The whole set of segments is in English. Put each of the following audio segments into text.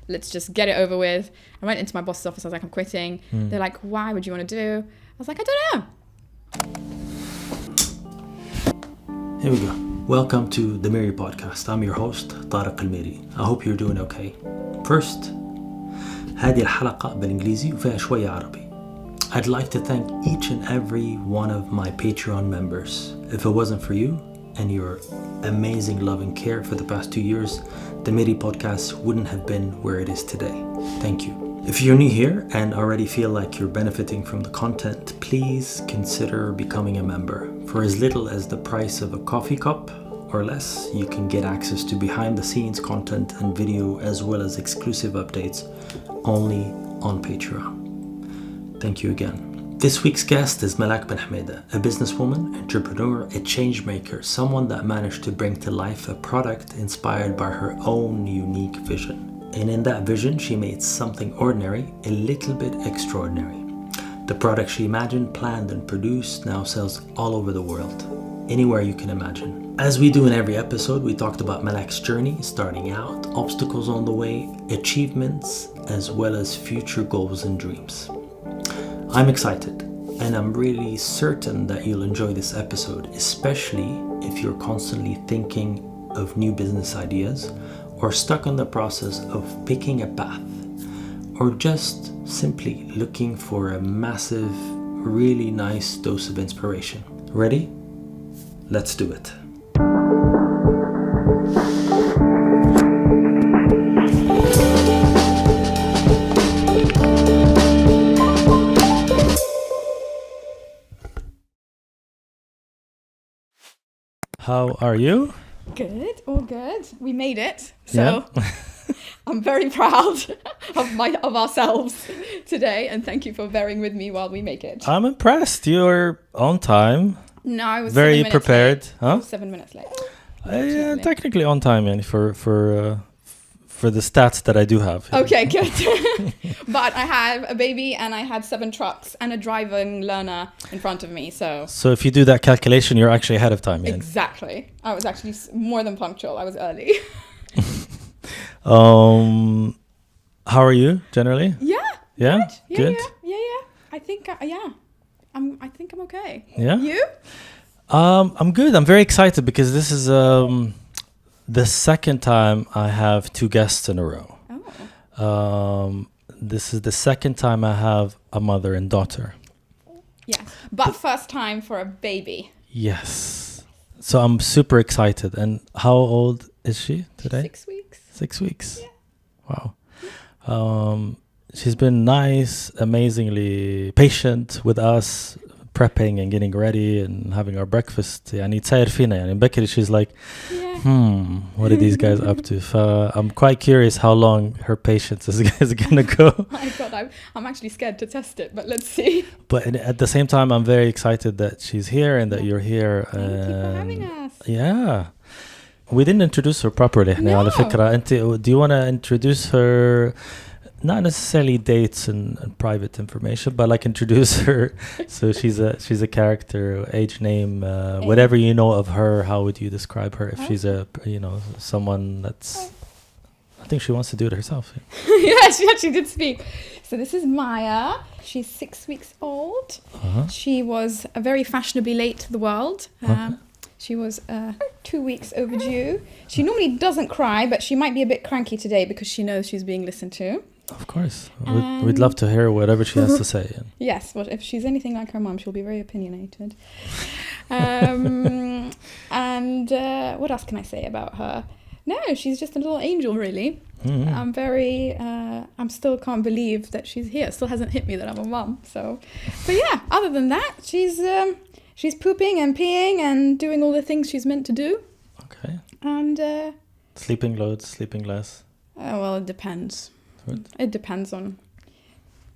let's just get it over with. I went into my boss's office. I was like, I'm quitting. They're like, why would you want to do? I was like, I don't know. Here we go. Welcome to Damiri Podcast. I'm your host, Damiri. I hope you're doing okay. First, هذه الحلقة بالإنجليزي وفيها شوية عربي. I'd like to thank each and every one of my Patreon members. If it wasn't for you and your amazing love and care for the past 2 years, Damiri Podcast wouldn't have been where it is today. Thank you. If you're new here and already feel like you're benefiting from the content, please consider becoming a member. For as little as the price of a coffee cup or less, you can get access to behind the scenes content and video as well as exclusive updates only on Patreon. Thank you again. This week's guest is Malak bin Hmeda, a businesswoman, entrepreneur, a change maker, someone that managed to bring to life a product inspired by her own unique vision. And in that vision, she made something ordinary a little bit extraordinary. The product she imagined, planned, and produced now sells all over the world, anywhere you can imagine. As we do in every episode, we talked about Malak's journey, starting out, obstacles on the way, achievements, as well as future goals and dreams. I'm excited, and I'm really certain that you'll enjoy this episode, especially if you're constantly thinking of new business ideas or stuck in the process of picking a path, or just simply looking for a massive, really nice dose of inspiration. Ready? Let's do it. How are you? Good, all good. We made it. So I'm very proud of ourselves today, and thank you for bearing with me while we make it. I'm impressed. You're on time. No, I was very 7 minutes prepared. late. Huh? 7 minutes late. Yeah, technically on time, yani, for the stats that I do have. Okay, good. But I have a baby and I had 7 trucks and a driving learner in front of me. So if you do that calculation, you're actually ahead of time. Yani. Exactly. I was actually more than punctual. I was early. How are you generally? Yeah. Yeah. Good. Yeah. I think I'm okay. Yeah. You? I'm good. I'm very excited because this is the second time I have 2 guests in a row. Oh. This is the second time I have a mother and daughter. Yeah, but first time for a baby. Yes. So I'm super excited. And how old is she today? 6 weeks. 6 weeks. Yeah. Wow. She's been nice, amazingly patient with us, prepping and getting ready and having our breakfast. يعني تصير فينا يعني بكري she's like, what are these guys up to? I'm quite curious how long her patience is going to go. Oh my God, I'm actually scared to test it, but let's see. But at the same time, I'm very excited that she's here and that you're here. Thank you for having us. Yeah. We didn't introduce her properly. No. على فكرة. Do you want to introduce her? Not necessarily dates and private information, but like introduce her. So she's a character, age, name, whatever you know of her. How would you describe her? If she's someone that's, I think she wants to do it herself. Yeah, she actually did speak. So this is Maya. She's 6 weeks old. She was very fashionably late to the world. She was 2 weeks overdue. She normally doesn't cry, but she might be a bit cranky today because she knows she's being listened to. Of course. We'd love to hear whatever she has to say. Yes, well, if she's anything like her mum, she'll be very opinionated. And what else can I say about her? No, she's just a little angel, really. Mm-hmm. I'm still can't believe that she's here. Still hasn't hit me that I'm a mum. So yeah, other than that, she's pooping and peeing and doing all the things she's meant to do. Okay. And sleeping loads, sleeping less. Well, it depends. What? It depends on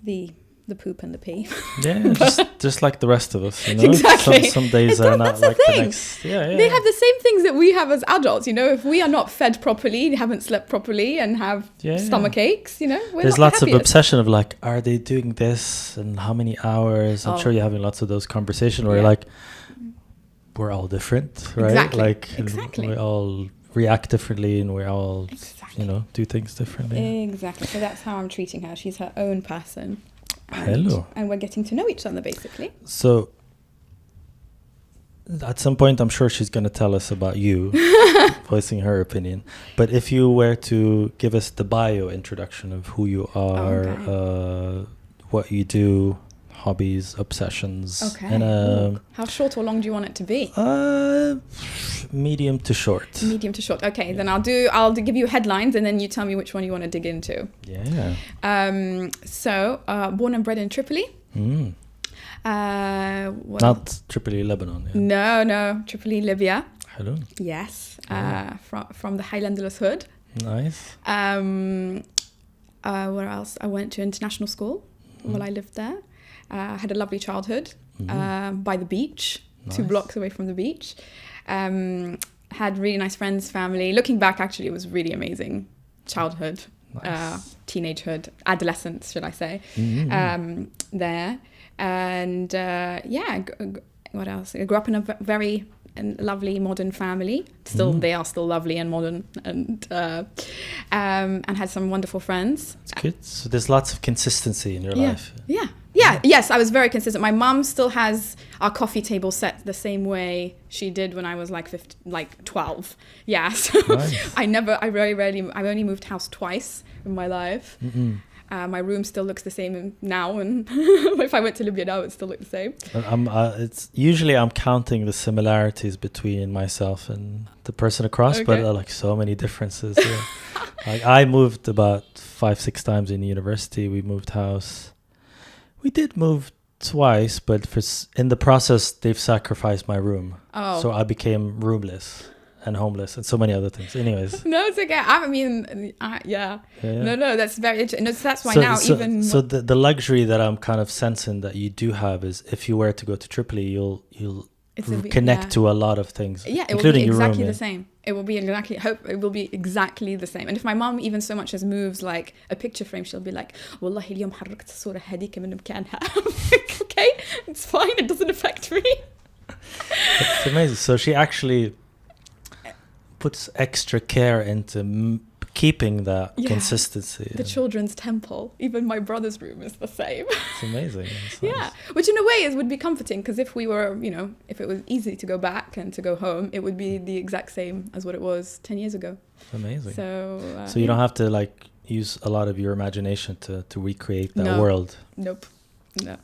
the poop and the pee. Yeah, just like the rest of us, you know. Exactly. Some days are not like the next. Yeah. They have the same things that we have as adults, you know. If we are not fed properly, haven't slept properly, and have stomach aches, you know. There's lots of obsession of like, are they doing this and how many hours? I'm sure you're having lots of those conversations where you're like, we're all different, right? Exactly. We all react differently, and we all, Exactly. do things differently. Exactly. So that's how I'm treating her. She's her own person. Hello. And we're getting to know each other, basically. So, at some point, I'm sure she's going to tell us about you, voicing her opinion. But if you were to give us the bio introduction of who you are, what you do, hobbies, obsessions. Okay. And how short or long do you want it to be? Medium to short. Medium to short. Okay, then I'll give you headlines, and then you tell me which one you want to dig into. Yeah. So, born and bred in Tripoli. Not Tripoli, Lebanon. Yeah. No, Tripoli, Libya. Hello. Yes, from the Highlanders Hood. Nice. Where else? I went to international school while I lived there. Had a lovely childhood by the beach, nice. 2 blocks away from the beach. Had really nice friends, family. Looking back, actually, it was really amazing childhood, nice. Teenagehood, adolescence, should I say, there. And what else? I grew up in a very lovely modern family. Still, they are still lovely and modern, and had some wonderful friends. It's good. So there's lots of consistency in your life. Yeah. Yes, I was very consistent. My mum still has our coffee table set the same way she did when I was like 12. Yeah. So nice. I only moved house twice in my life. My room still looks the same now, and if I went to Libya now, it still look the same. I'm counting the similarities between myself and the person across, but like so many differences. Yeah. Like I moved about 5-6 times in university. We moved house. We did move twice, but in the process, they've sacrificed my room. Oh. So I became roomless and homeless and so many other things. Anyways. No, it's okay. I mean, yeah. No, that's very interesting. No, so that's why So the luxury that I'm kind of sensing that you do have is if you were to go to Tripoli, you'll connect to a lot of things, including your room. Exactly the same. It will be exactly the same. And if my mom even so much as moves like a picture frame, she'll be like, "Wallahi اليوم حركت الصورة هذيك من مكانها." Okay, it's fine. It doesn't affect me. It's amazing. So she actually puts extra care into keeping that consistency. The children's temple. Even my brother's room is the same. It's amazing. Nice. Which in a way would be comforting, because if we were, if it was easy to go back and to go home, it would be the exact same as what it was 10 years ago. Amazing. So you don't have to use a lot of your imagination to recreate that world. Nope. No.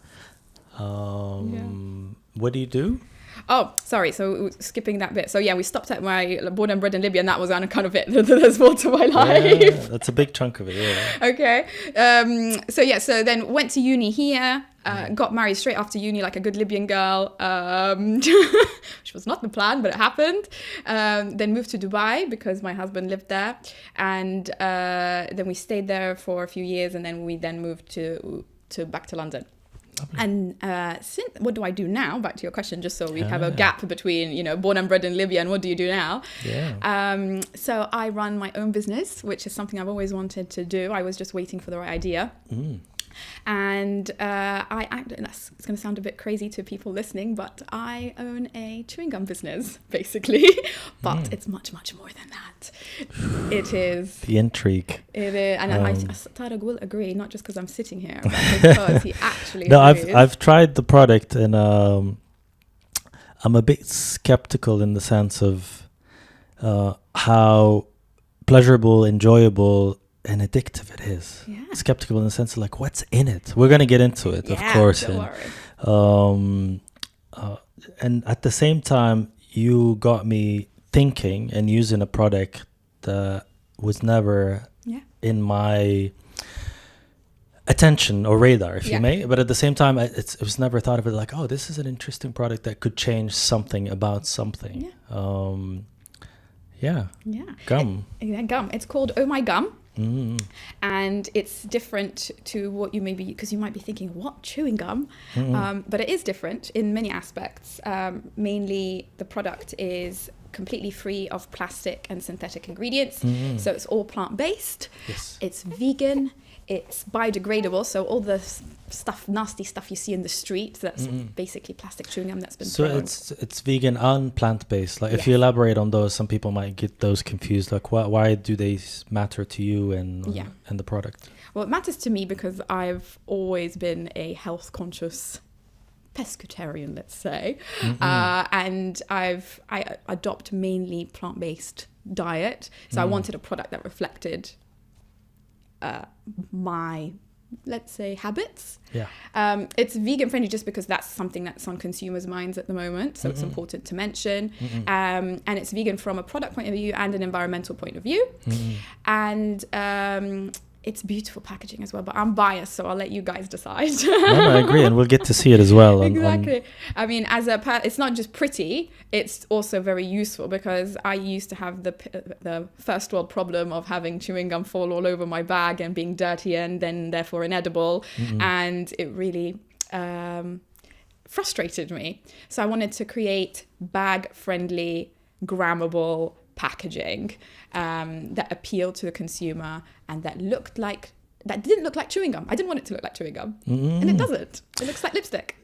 What do you do? Oh, sorry. So skipping that bit. So we stopped at my born and bred in Libya, and that was kind of it. There's more to my life. Yeah, that's a big chunk of it. Yeah. Okay. So then went to uni here. Got married straight after uni, like a good Libyan girl, which was not the plan, but it happened. Then moved to Dubai because my husband lived there, and then we stayed there for a few years, and then we moved to back to London. Lovely. And what do I do now? Back to your question, just so we have a gap between, born and bred in Libya and what do you do now? Yeah. So I run my own business, which is something I've always wanted to do. I was just waiting for the right idea. And it's going to sound a bit crazy to people listening, but I own a chewing gum business, basically. But it's much, much more than that. It is. The intrigue. It is. And Tariq will agree, not just because I'm sitting here, but because he actually agrees. I've tried the product, and I'm a bit skeptical in the sense of how pleasurable, enjoyable, and addictive it is. Skeptical in the sense of what's in it. We're going to get into it, of course. Don't worry. And at the same time, you got me thinking and using a product that was never in my attention or radar, if you may. But at the same time, it was never thought of it this is an interesting product that could change something about something. Gum. Gum. It's called Oh My Gum. And it's different to what you maybe, because you might be thinking, what, chewing gum? But it is different in many aspects. Mainly the product is completely free of plastic and synthetic ingredients. So it's all plant-based. Yes. It's vegan. It's biodegradable. So all the nasty stuff you see in the street, that's basically plastic chewing gum that's been thrown. So it's vegan and plant-based. Like, if you elaborate on those, some people might get those confused. Like, why do they matter to you and the product? Well, it matters to me because I've always been a health-conscious pescatarian, let's say, and I adopt mainly plant-based diet. So I wanted a product that reflected my, let's say, habits. It's vegan friendly just because that's something that's on consumers' minds at the moment, so it's important to mention. And it's vegan from a product point of view and an environmental point of view. And it's beautiful packaging as well, but I'm biased, so I'll let you guys decide. No, I agree, and we'll get to see it as well. Exactly. I mean, it's not just pretty, it's also very useful, because I used to have the first world problem of having chewing gum fall all over my bag and being dirty and then therefore inedible, and it really frustrated me. So I wanted to create bag-friendly, grammable packaging that appealed to the consumer and that didn't look like chewing gum. I didn't want it to look like chewing gum, and it doesn't. It looks like lipstick.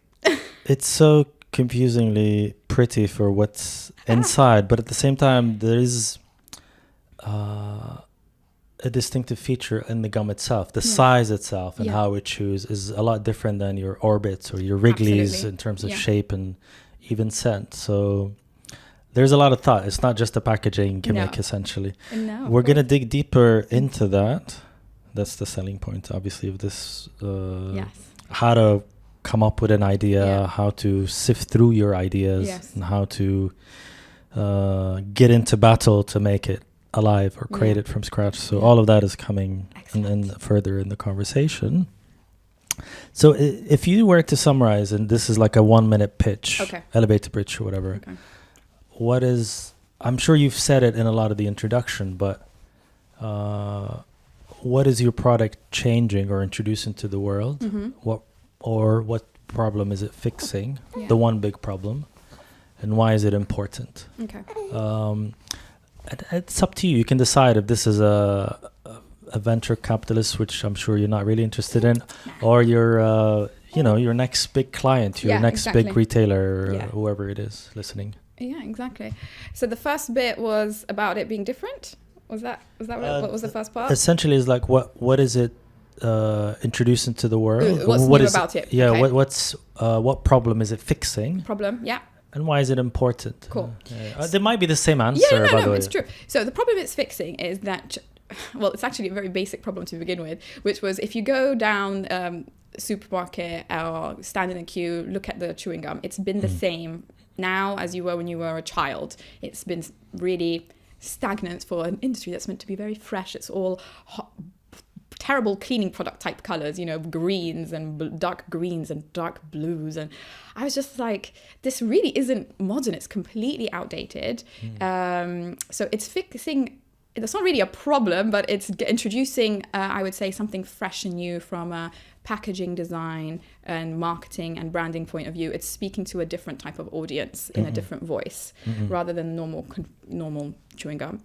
It's so confusingly pretty for what's inside, but at the same time, there is a distinctive feature in the gum itself. The size itself and how it chews is a lot different than your Orbits or your Wrigley's in terms of shape and even scent. So there's a lot of thought. It's not just a packaging gimmick, essentially. No, we're going to dig deeper into that. That's the selling point, obviously, of this. How to come up with an idea, how to sift through your ideas, and how to get into battle to make it alive or create it from scratch. So all of that is coming in further in the conversation. So if you were to summarize, and this is like a 1-minute pitch, elevator pitch or whatever, what is, I'm sure you've said it in a lot of the introduction, but what is your product changing or introducing to the world? What problem is it fixing? The one big problem. And why is it important? It's up to you. You can decide if this is a venture capitalist, which I'm sure you're not really interested in, or your next big client, your next big retailer, whoever it is listening. Yeah, exactly. So the first bit was about it being different. Was that what was the first part? Essentially, is like what is it introducing to the world? What's new about it? Yeah. What problem is it fixing? And why is it important? Cool. There might be the same answer, by the way. It's true. So the problem it's fixing is that, well, it's actually a very basic problem to begin with, which was if you go down supermarket or stand in a queue, look at the chewing gum, it's been the same now as you were when you were a child. It's been really stagnant for an industry that's meant to be very fresh. It's all terrible cleaning product type colors, greens and dark greens and dark blues. And I was just like, this really isn't modern. It's completely outdated. So it's fixing, it's not really a problem, but it's introducing, I would say, something fresh and new from a packaging design and marketing and branding point of view. It's speaking to a different type of audience in a different voice rather than normal chewing gum.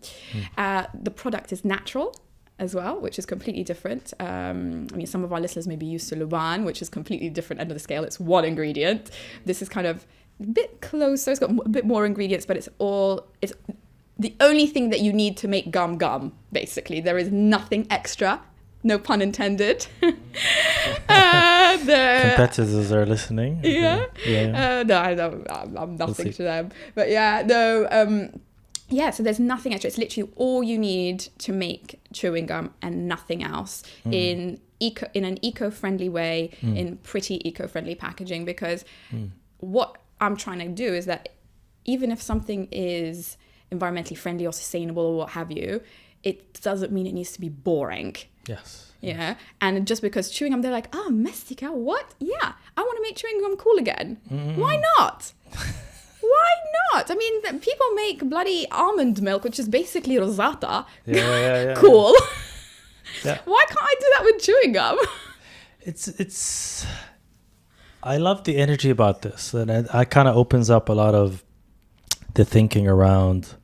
The product is natural as well, which is completely different. I mean, some of our listeners may be used to Luban, which is completely different end of the scale. It's one ingredient. This is kind of a bit closer. It's got a bit more ingredients, but it's the only thing that you need to make gum, basically. There is nothing extra. No pun intended. Competitors are listening. No, I'm nothing to them. But so there's nothing extra. It's literally all you need to make chewing gum and nothing else in an eco-friendly way, in pretty eco-friendly packaging. Because what I'm trying to do is that even if something is environmentally friendly or sustainable or what have you, it doesn't mean it needs to be boring. Yes. Yeah. And just because chewing gum, they're like, Mestica, what? Yeah, I want to make chewing gum cool again. Why not? Why not? I mean, people make bloody almond milk, which is basically rosata. Cool. Why can't I do that with chewing gum? It's. I love the energy about this, and it kind of opens up a lot of the thinking around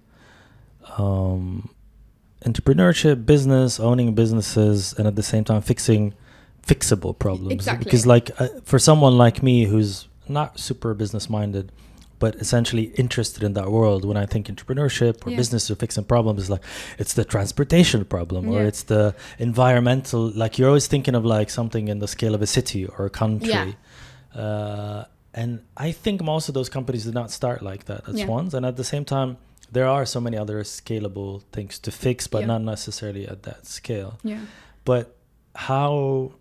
entrepreneurship, business, owning businesses, and at the same time fixable problems. Exactly. Because like for someone like me who's not super business minded, but essentially interested in that world, when I think entrepreneurship or business or fixing problems, like it's the transportation problem or it's the environmental, like you're always thinking of like something in the scale of a city or a country. And I think most of those companies did not start like that. That's one. And at the same time, there are so many other scalable things to fix, but not necessarily at that scale. But how...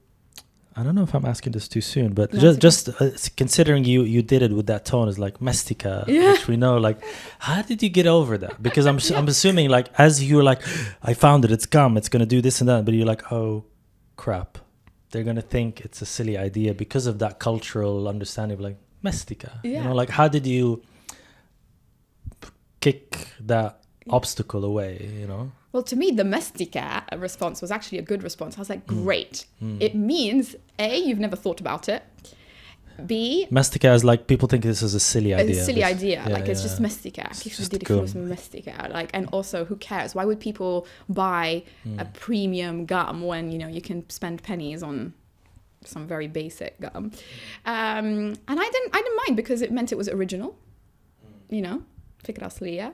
I don't know if I'm asking this too soon, but just considering you did it with that tone is like mestica, which we know. Like, how did you get over that? Because I'm assuming like as you're like, I found it, it's gum, it's gonna do this and that, but you're like, oh crap, they're gonna think it's a silly idea because of that cultural understanding of like mestica. You know, like how did you kick that obstacle away? You know. Well, to me, the mestica response was actually a good response. I was like, great. It means, A, you've never thought about it. B... Mestica is like, people think this is a silly idea. It's a silly idea. Like, it's just mestica. Just mestica. Like, and also, who cares? Why would people buy a premium gum when, you know, you can spend pennies on some very basic gum? And I didn't mind because it meant it was original. You know, fikra asliya.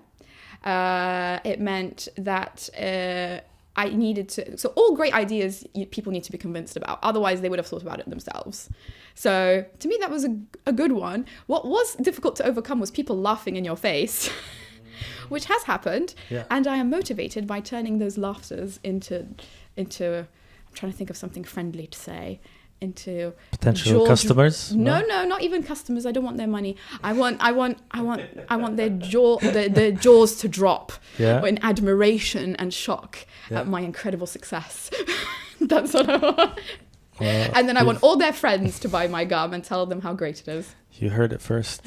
It meant that I needed to... So all great ideas, people need to be convinced about. Otherwise, they would have thought about it themselves. So to me, that was a good one. What was difficult to overcome was people laughing in your face, which has happened. And I am motivated by turning those laughters into I'm trying to think of something friendly to say. Into potential customers? No, not even customers. I don't want their money. I want their jaws to drop in admiration and shock at my incredible success. That's what I want. And then I want all their friends to buy my gum and tell them how great it is. You heard it first.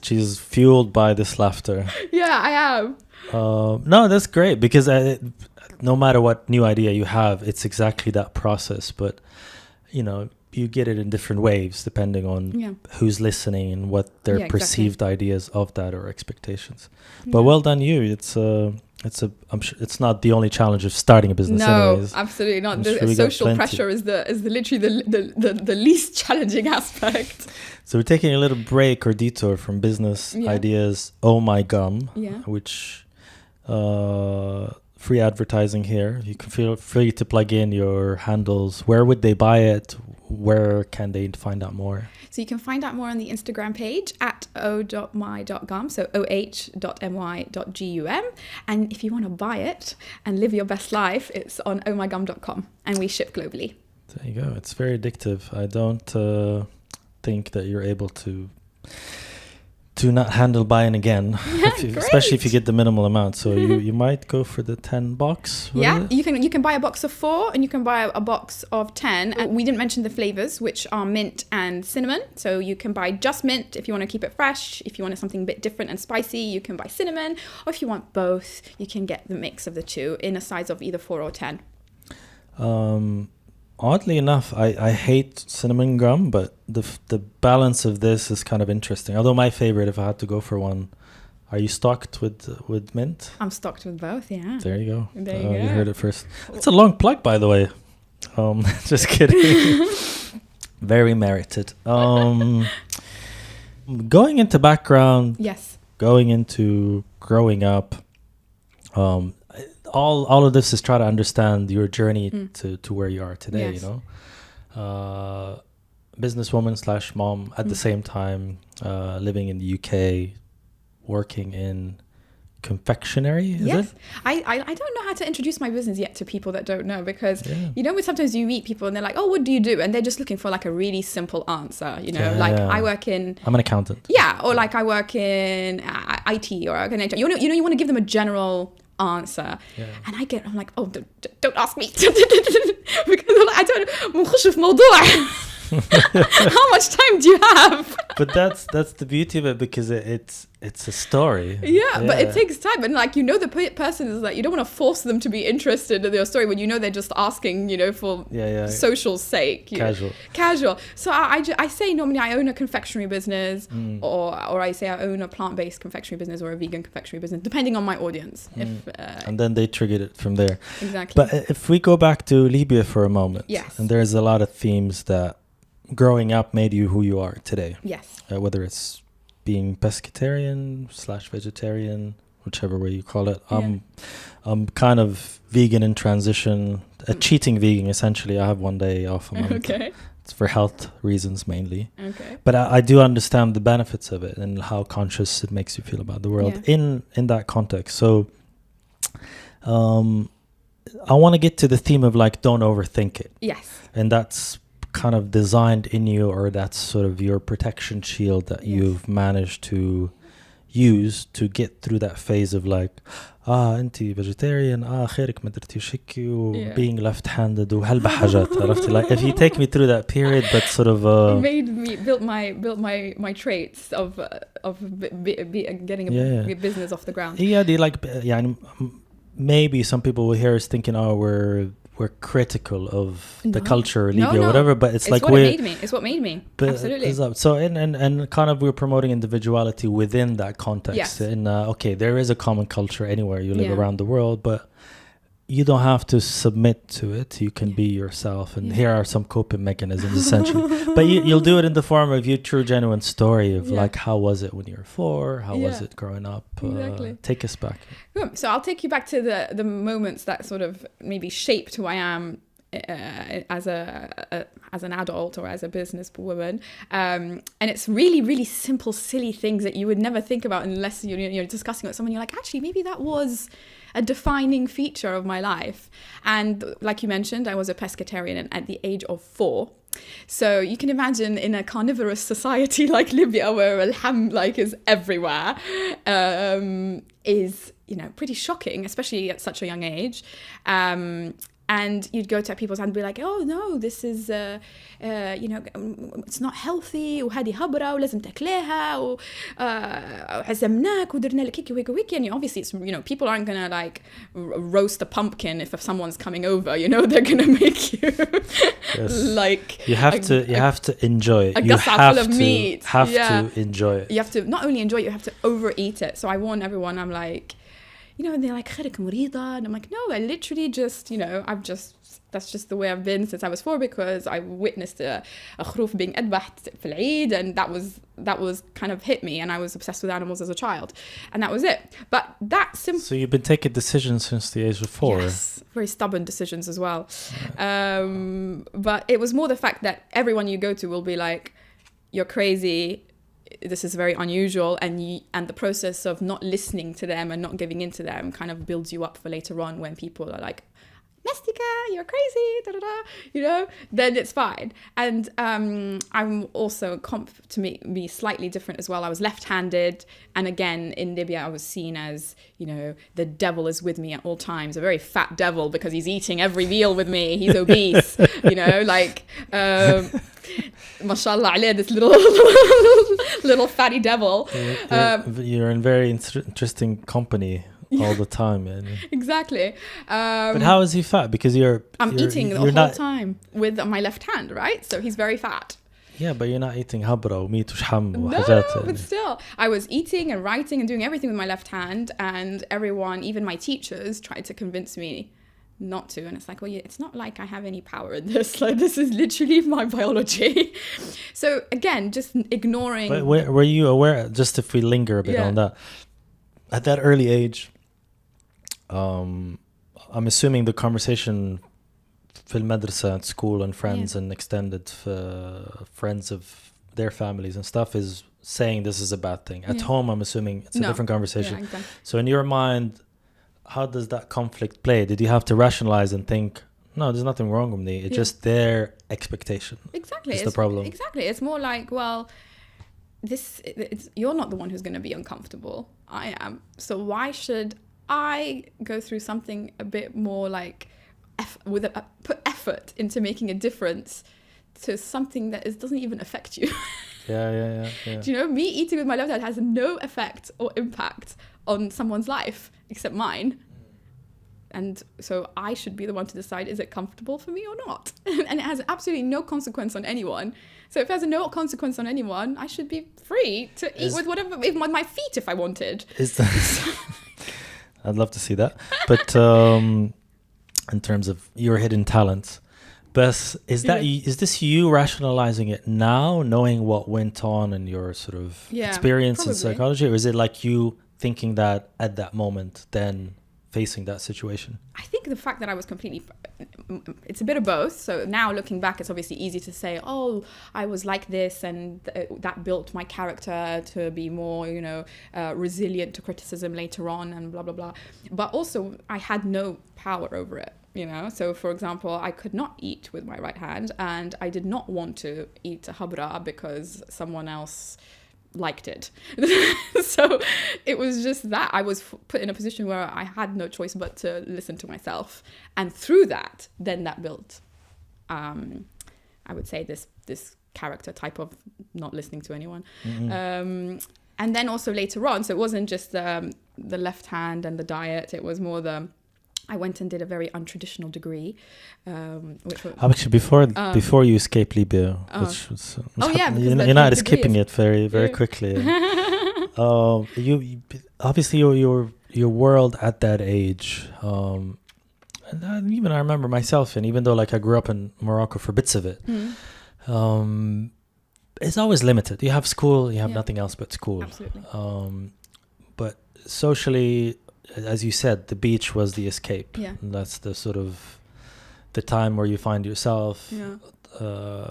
She's fueled by this laughter. Yeah, I am. No, that's great because no matter what new idea you have, it's exactly that process. But you know, you get it in different waves depending on who's listening and what their perceived ideas of that or expectations. But well done you. I'm sure it's not the only challenge of starting a business. No, anyways. Absolutely not. The social pressure is literally the least challenging aspect. So we're taking a little break or detour from business ideas. Oh my gum, which free advertising here. You can feel free to plug in your handles. Where would they buy it? Where can they find out more? So you can find out more on the Instagram page at o.my.gum, so oh.my.gum. And if you want to buy it and live your best life, it's on ohmygum.com, and we ship globally. There you go. It's very addictive. I don't think that you're able to not handle buying again, especially if you get the minimal amount. So you might go for the 10 box. You can buy a box of 4 and you can buy a box of 10. And we didn't mention the flavors, which are mint and cinnamon. So you can buy just mint if you want to keep it fresh. If you want something a bit different and spicy, you can buy cinnamon. Or if you want both, you can get the mix of the two in a size of either 4 or 10. Oddly enough, I hate cinnamon gum, but the balance of this is kind of interesting. Although my favorite, if I had to go for one, are you stocked with mint? I'm stocked with both, yeah. There you go. There you go. You heard it first. It's a long plug, by the way. Just kidding. Very merited. Going into background. Yes. Going into growing up. All of this is try to understand your journey to where you are today, you know. Businesswoman / mom at the same time, living in the UK, working in confectionery, is it? I don't know how to introduce my business yet to people that don't know, because you know, sometimes you meet people and they're like, oh, what do you do? And they're just looking for like a really simple answer, you know, I'm an accountant. Yeah, or like I work in IT, or I work in HR. You want to give them a general answer, and I'm like, oh, don't ask me because I don't. How much time do you have? But that's the beauty of it, because it's a story. Yeah, but it takes time, and like, you know, the person is like, you don't want to force them to be interested in your story when you know they're just asking, you know, for social sake. Casual. So I say normally I own a confectionery business, or I say I own a plant-based confectionery business or a vegan confectionery business, depending on my audience. And then they triggered it from there. Exactly. But if we go back to Libya for a moment, yes, and there's a lot of themes that growing up made you who you are today. Yes. Whether it's being pescatarian/vegetarian, whichever way you call it. I'm kind of vegan in transition, a cheating vegan essentially. I have one day off a month. Okay. It's for health reasons mainly. Okay. But I do understand the benefits of it and how conscious it makes you feel about the world in that context. So I want to get to the theme of like, don't overthink it. Yes. And that's kind of designed in you, or that's sort of your protection shield that you've managed to use to get through that phase of like, انتي vegetarian, خيرك ما درتي شكي, being left-handed وهلبة حاجات, عرفتي? Like, if you take me through that period, that sort of built my traits of getting a business off the ground. Yeah, they like, يعني, maybe some people will hear us thinking, we're critical of the culture or Libya or whatever, but it's like it's what made me. Absolutely. So and kind of we're promoting individuality within that context. Yes. And okay, there is a common culture anywhere you live around the world, but you don't have to submit to it. You can be yourself, and here are some coping mechanisms essentially. But you'll do it in the form of your true, genuine story of like, how was it when you were 4? How was it growing up? Exactly. Take us back. So I'll take you back to the moments that sort of maybe shaped who I am as an adult or as a businesswoman, and it's really, really simple, silly things that you would never think about unless you're discussing with someone. You're like, actually, maybe that was a defining feature of my life. And like you mentioned, I was a pescatarian at the age of 4. So you can imagine in a carnivorous society like Libya, where al-ham like is everywhere, is, you know, pretty shocking, especially at such a young age. And you'd go to people's and be like, oh no, this is, you know, it's not healthy, وهذه هبرة ولازم تاكليها وعزمناك ودرنا لك هيك وهيك. And obviously, it's, you know, people aren't gonna like roast a pumpkin if someone's coming over. You know, they're gonna make you like you have to enjoy it. You have full of meat. To enjoy it. You have to not only enjoy it, you have to overeat it. So I warn everyone. I'm like, you know, and they're like, خيرك مريضة. And I'm like, no, I literally just, you know, that's just the way I've been since I was 4, because I witnessed a خروف being أذبحت في العيد, and that was kind of hit me, and I was obsessed with animals as a child, and that was it. But that simple. So you've been taking decisions since the age of 4. Yes, very stubborn decisions as well. But it was more the fact that everyone you go to will be like, you're crazy. This is very unusual, and the process of not listening to them and not giving in to them kind of builds you up for later on when people are like, Mestica, you're crazy, da da da, you know, then it's fine. And I'm also to me slightly different as well. I was left-handed, and again in Libya I was seen as, you know, the devil is with me at all times, a very fat devil, because he's eating every meal with me, he's obese, you know, like mashallah alayh, this little fatty devil. You're in very interesting company all the time, man. Exactly. But how is he fat? Because I'm eating the whole time with my left hand, right? So he's very fat. Yeah, but you're not eating habra meat وشحم No, but still, I was eating and writing and doing everything with my left hand, and everyone, even my teachers, tried to convince me not to. And it's like, well, it's not like I have any power in this. Like, this is literally my biology. So again, just ignoring. But were you aware? Just if we linger a bit on that, at that early age. I'm assuming the conversation في المدرسة at school and friends and extended friends of their families and stuff is saying this is a bad thing. At home, I'm assuming it's a different conversation. Yeah, exactly. So in your mind, how does that conflict play? Did you have to rationalize and think, no, there's nothing wrong with me. It's just their expectation. Exactly. It's the problem. Exactly. It's more like, well, you're not the one who's going to be uncomfortable. I am. So why should I go through something a bit more like put effort into making a difference to something that doesn't even affect you. Yeah. Do you know, me eating with my left hand has no effect or impact on someone's life except mine. And so I should be the one to decide, is it comfortable for me or not? And it has absolutely no consequence on anyone. So if it has no consequence on anyone, I should be free to eat with whatever, with my feet if I wanted. I'd love to see that. But in terms of your hidden talents, Bess, is this you rationalizing it now, knowing what went on in your sort of experience probably. in psychology? Or is it like you thinking that at that moment, then facing that situation? I think the fact that I was completely, it's a bit of both. So now looking back, it's obviously easy to say, oh, I was like this, and that built my character to be more, resilient to criticism later on, and blah, blah, blah. But also I had no power over it, So for example, I could not eat with my right hand, and I did not want to eat a habra because someone else liked it. So it was just that I was put in a position where I had no choice but to listen to myself, and through that then that built I would say this character type of not listening to anyone. And then also later on, so it wasn't just the left hand and the diet, it was more I went and did a very untraditional degree, which was actually before you escaped Libya, which was you're not escaping it very very quickly. You obviously your world at that age, and even I remember myself, and even though like I grew up in Morocco for bits of it, it's always limited. You have school, you have nothing else but school. Absolutely. But socially, as you said, the beach was the escape. Yeah. And that's the sort of the time where you find yourself,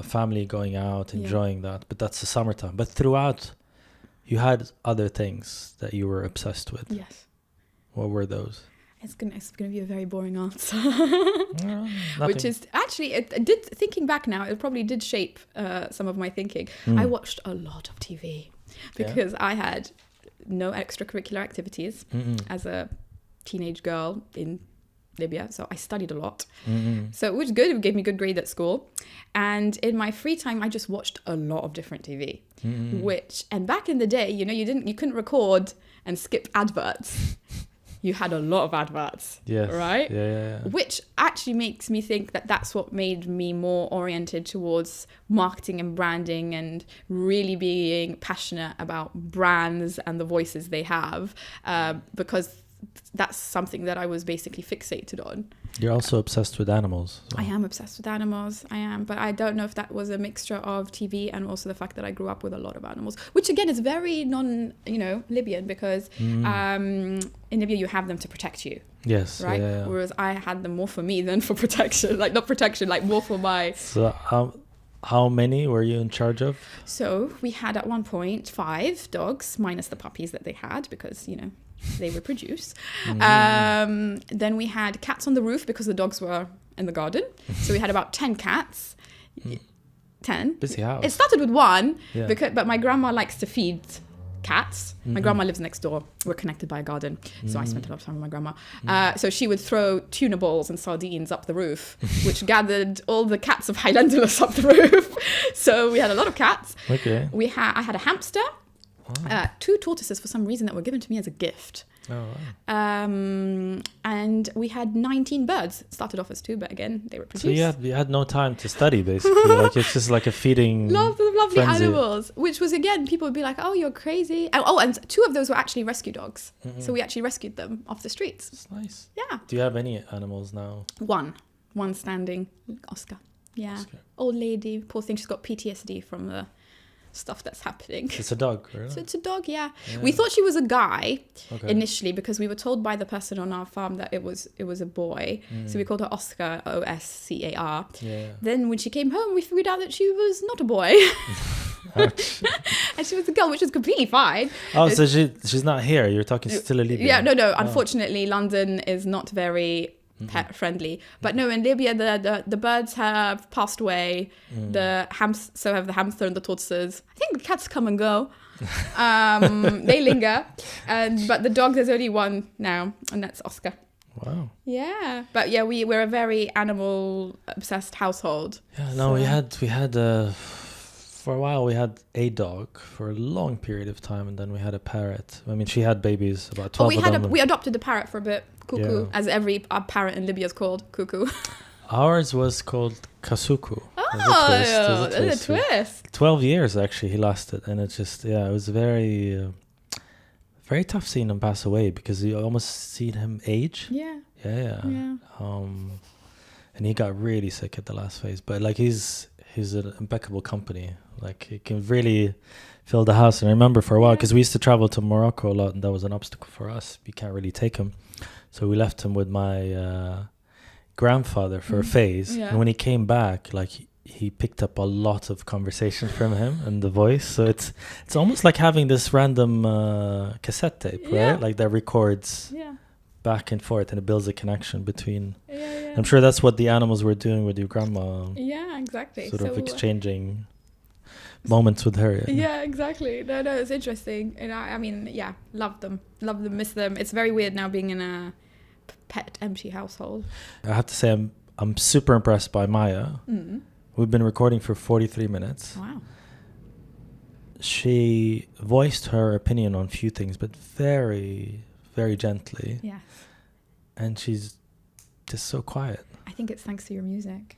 family going out, enjoying that. But that's the summertime. But throughout, you had other things that you were obsessed with. Yes. What were those? It's gonna be a very boring answer. Which is actually, it did, thinking back now, it probably did shape some of my thinking. I watched a lot of TV because I had no extracurricular activities as a teenage girl in Libya, so I studied a lot. So it was good. It gave me good grade at school, and in my free time I just watched a lot of different TV. And back in the day, you couldn't record and skip adverts. You had a lot of adverts, right? Yeah. Which actually makes me think that that's what made me more oriented towards marketing and branding, and really being passionate about brands and the voices they have, because that's something that I was basically fixated on. You're also obsessed with animals. So. I am obsessed with animals. I am. But I don't know if that was a mixture of TV and also the fact that I grew up with a lot of animals, which again is very Libyan, because in Libya you have them to protect you. Yes. Right? Yeah. Whereas I had them more for me than for protection. Like, not protection, like more for my... So how many were you in charge of? So we had at one point 5 dogs, minus the puppies that they had, because, they reproduce. Then we had cats on the roof because the dogs were in the garden. So we had about 10 cats. 10. Busy house. It started with 1, but my grandma likes to feed cats. My grandma lives next door. We're connected by a garden. So I spent a lot of time with my grandma. So she would throw tuna balls and sardines up the roof, which gathered all the cats of Highlandulus up the roof. So we had a lot of cats. Okay. I had a hamster. 2 tortoises for some reason that were given to me as a gift. Oh, wow. And we had 19 birds. It started off as 2, but again, they reproduced. So you had no time to study, basically. Like, it's just like a feeding lovely frenzy. Animals, which was, again, people would be like, oh, you're crazy. And 2 of those were actually rescue dogs. So we actually rescued them off the streets. That's nice. Yeah. Do you have any animals now? One standing. Oscar. Yeah. Oscar. Old lady, poor thing. She's got PTSD from the stuff that's happening. It's a dog, right? So it's a dog, yeah. We thought she was a guy initially, because we were told by the person on our farm that it was a boy. So we called her Oscar, Oscar. Yeah. Then when she came home, we figured out that she was not a boy. And she was a girl, which was completely fine. Oh, so she's not here. You're talking still in Libya. Yeah, no. Unfortunately, London is not very pet friendly, but no, in Libya the birds have passed away. So have the hamster and the tortoises. I think the cats come and go. They linger, but the dog, there's only 1 now, and that's Oscar. Wow. Yeah, but yeah, we're a very animal obsessed household. Yeah, no, so. we had For a while, we had a dog for a long period of time, and then we had a parrot. I mean, she had babies, about 12 of them. We adopted a parrot for a bit, Cuckoo, Yeah. as every parrot in Libya is called, Cuckoo. Ours was called Kasuku. Oh, there's a twist. 12 years, actually, he lasted. And it just, it was very, very tough seeing him pass away because you almost seen him age. Yeah. Yeah. And he got really sick at the last phase. But, like, he's an impeccable company. Like, he can really fill the house. And I remember for a while, because we used to travel to Morocco a lot, and that was an obstacle for us. You can't really take him. So we left him with my grandfather for a phase. Yeah. And when he came back, like, he picked up a lot of conversation from him and the voice. So it's almost like having this random cassette tape, right? Like, that records back and forth, and it builds a connection between... I'm sure that's what the animals were doing with your grandma. Yeah, exactly. Sort of exchanging moments with her. Yeah, exactly. No, it's interesting. And I mean, love them, miss them. It's very weird now being in a pet empty household. I have to say I'm super impressed by Maya. We've been recording for 43 minutes. Wow. She voiced her opinion on a few things, but very, very gently. Yes. And she's just so quiet. I think it's thanks to your music.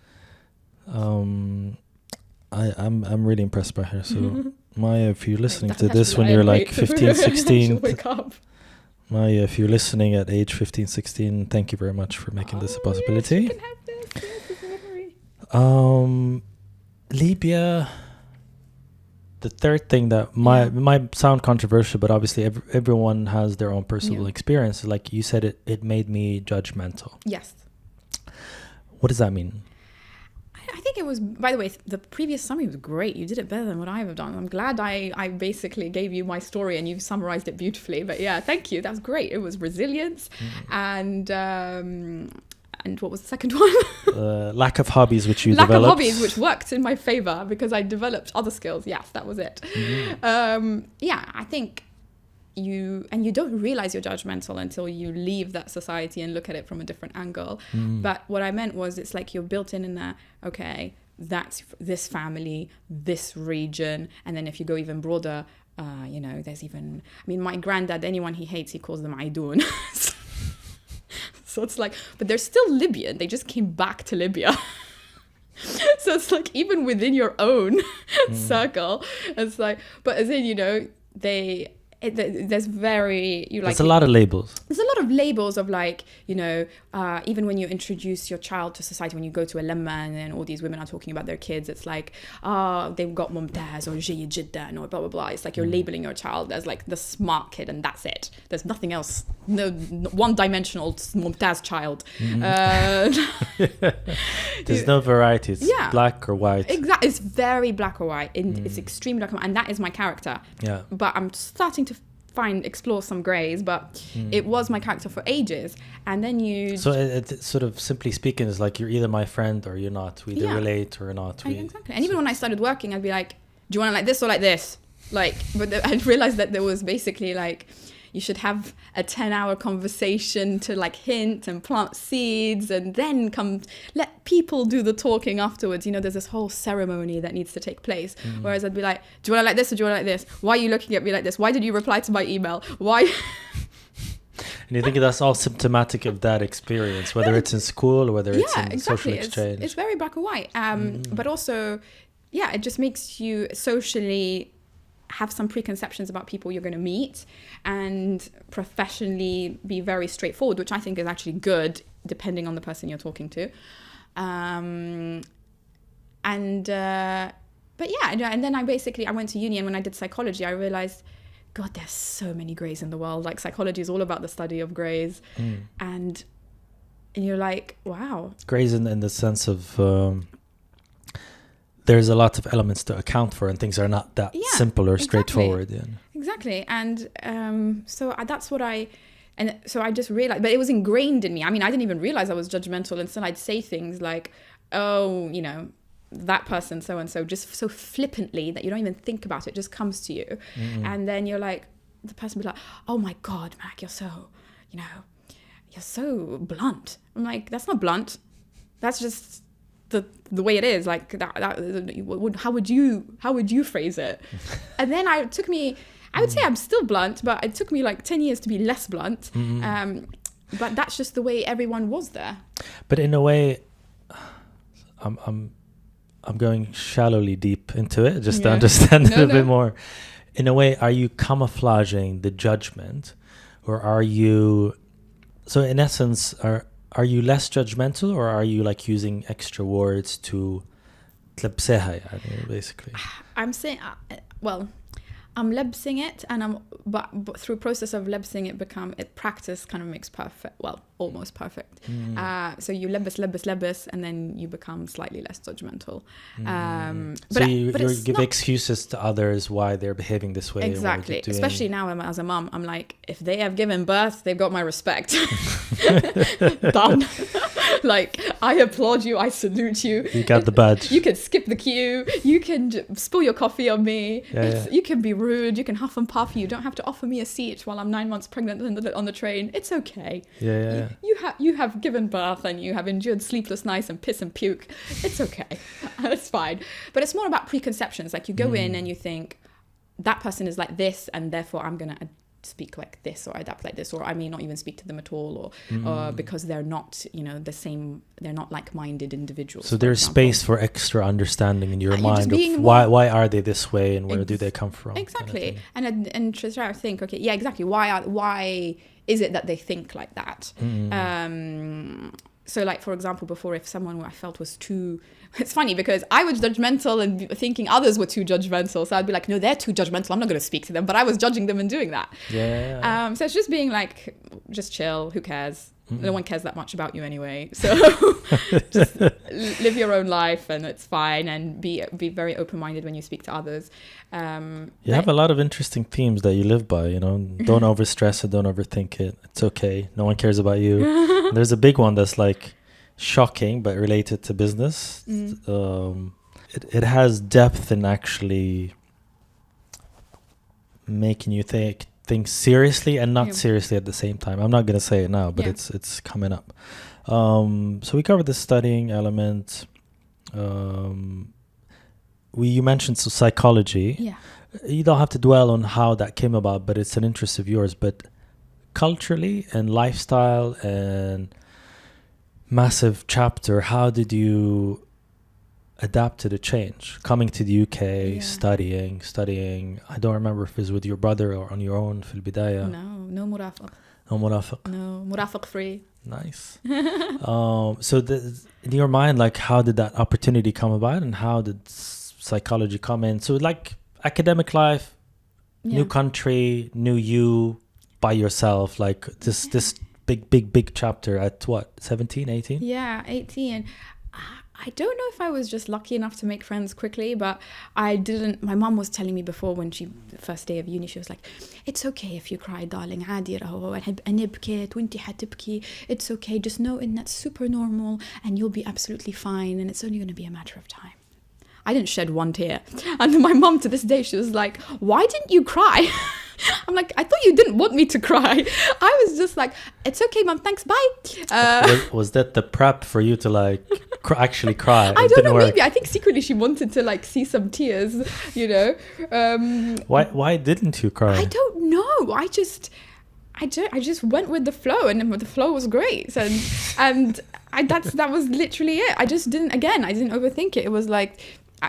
I'm really impressed by her. So Maya, if you're listening to this That's when you're like 15, 16, wake up. Maya, if you're listening at age 15, 16, thank you very much for making this a possibility. Yes, you can have this. Yes, it's a memory. Libya. The third thing that might sound controversial, but obviously everyone has their own personal experience. Like you said, it made me judgmental. Yes. What does that mean? I think it was, by the way, the previous summary was great. You did it better than what I have done. I'm glad I basically gave you my story and you summarized it beautifully. But yeah, thank you. That was great. It was resilience and what was the second one? Lack of hobbies, which you developed. Lack of hobbies, which worked in my favor because I developed other skills. Yes, that was it. I think you don't realize you're judgmental until you leave that society and look at it from a different angle. But what I meant was it's like you're built in there, okay, that's this family, this region. And then if you go even broader, there's even, my granddad, anyone he hates, he calls them Aidun. So it's like, but they're still Libyan. They just came back to Libya. So it's like, even within your own circle, it's like, but as in, there's there's a lot of labels. There's a lot of labels of like, even when you introduce your child to society, when you go to a lemma and then all these women are talking about their kids, it's like, they've got mumtaz or jayyid jiddan or blah, blah, blah. It's like you're labeling your child as like the smart kid and that's it. There's nothing else. No one-dimensional mumtaz child. There's no variety. It's black or white. Exactly. It's very black or white. It's extremely black or white. And that is my character. Yeah. But I'm starting to explore some grays, but it was my character for ages. And then so it sort of, simply speaking, is like you're either my friend or you're not. We either relate or not. Exactly. And even when I started working, I'd be like, do you want it like this or like this? Like, but I realized that there was basically like, you should have a 10-hour conversation to like hint and plant seeds and then let people do the talking afterwards. There's this whole ceremony that needs to take place. Whereas I'd be like, do you want it like this or do you want it like this? Why are you looking at me like this? Why did you reply to my email? Why? And you think that's all symptomatic of that experience, whether it's in school or whether it's in social exchange? It's very black or white. But also, it just makes you socially have some preconceptions about people you're going to meet and professionally be very straightforward, which I think is actually good depending on the person you're talking to. And then I went to uni, and when I did psychology, I realized, God, there's so many grays in the world. Like, psychology is all about the study of grays. And you're like, wow. Grays in the sense of... there's a lot of elements to account for, and things are not that simple or straightforward. Exactly. And so that's what so I just realized, but it was ingrained in me. I didn't even realize I was judgmental until I'd say things like, oh, that person, so-and-so, just so flippantly that you don't even think about it, it just comes to you. And then you're like, the person will be like, oh my God, Malak, you're so blunt. I'm like, that's not blunt. That's just the way it is. Like that how would you phrase it? And then I would say I'm still blunt, but it took me like 10 years to be less blunt. But that's just the way everyone was there. But in a way, I'm going shallowly deep into it just to understand it a bit more. In a way, are you camouflaging the judgment, or are you? So in essence, are you less judgmental, or are you like using extra words to تلبسها يعني basically? I'm saying, I'm lebsing it, and but through process of lebsing it practice kind of makes perfect, almost perfect. So you lebs, and then you become slightly less judgmental. So you give excuses to others why they're behaving this way. Exactly. Especially now as a mom, I'm like, if they have given birth, they've got my respect. Done. Like, I applaud you, I salute you. You got the badge. You can skip the queue. You can spill your coffee on me. You can be rude. You can huff and puff. You don't have to offer me a seat while I'm 9 months pregnant on the train. It's okay. You have given birth, and you have endured sleepless nights and piss and puke. It's okay. It's fine. But it's more about preconceptions. Like, you go in and you think, that person is like this, and therefore I'm going to speak like this, or adapt like this, or I may not even speak to them at all, or because they're not, the same, they're not like-minded individuals. So there's space for extra understanding in your mind of why are they this way, and where do they come from? Exactly. And to try to think, okay, yeah, exactly. Why is it that they think like that? So like, for example, before, if someone who I felt was too, it's funny because I was judgmental and thinking others were too judgmental. So I'd be like, no, they're too judgmental, I'm not going to speak to them. But I was judging them and doing that. So it's just being like, just chill, who cares? No one cares that much about you anyway. So just live your own life, and it's fine, and be very open-minded when you speak to others. You have a lot of interesting themes that you live by, don't overstress it, don't overthink it. It's okay. No one cares about you. There's a big one that's like shocking, but related to business. It has depth in actually making you think seriously and not seriously at the same time. I'm not going to say it now, but it's coming up. So we covered the studying element. You mentioned psychology. You don't have to dwell on how that came about, but it's an interest of yours. But culturally and lifestyle and massive chapter, how did you adapt to the change? Coming to the UK, studying. I don't remember if it was with your brother or on your own في البداية. No مرافق. No مرافق. No, مرافق free. Nice. So in your mind, like, how did that opportunity come about, and how did psychology come in? So like academic life, new country, new you by yourself, like this big chapter at what, 17, 18? Yeah, 18. I don't know if I was just lucky enough to make friends quickly, but I didn't. My mom was telling me before, when the first day of uni, she was like, it's okay if you cry, darling. عادي راهو أنا بكيت وأنتي حتبكي. It's okay. Just know that's super normal, and you'll be absolutely fine, and it's only going to be a matter of time. I didn't shed one tear. And my mom, to this day, she was like, why didn't you cry? I'm like, I thought you didn't want me to cry. I was just like, it's okay, mom, thanks, bye. Was that the prep for you to like actually cry? I don't know, maybe. I think secretly she wanted to like see some tears, Why didn't you cry? I don't know. I just went with the flow, and the flow was great. And that was literally it. I didn't overthink it. It was like,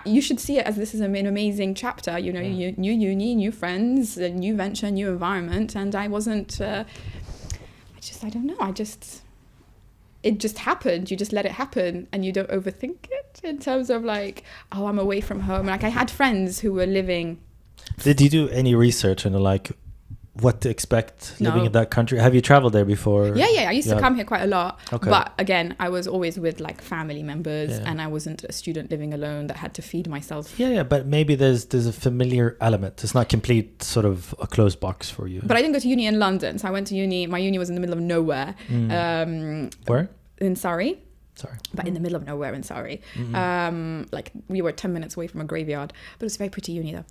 you should see it as this is an amazing chapter, new uni, new friends, a new venture, new environment. And I wasn't, I don't know. It just happened. You just let it happen, and you don't overthink it in terms of like, oh, I'm away from home. Like, I had friends who were living. Did you do any research into like what to expect living in that country? Have you traveled there before? Yeah. I used to come here quite a lot. Okay. But again, I was always with like family members, and I wasn't a student living alone that had to feed myself. Yeah, but maybe there's a familiar element. It's not complete sort of a closed box for you. But I didn't go to uni in London. So I went to uni. My uni was in the middle of nowhere. Where? In Surrey. Sorry. But in the middle of nowhere in Surrey. Like, we were 10 minutes away from a graveyard, but it was a very pretty uni though.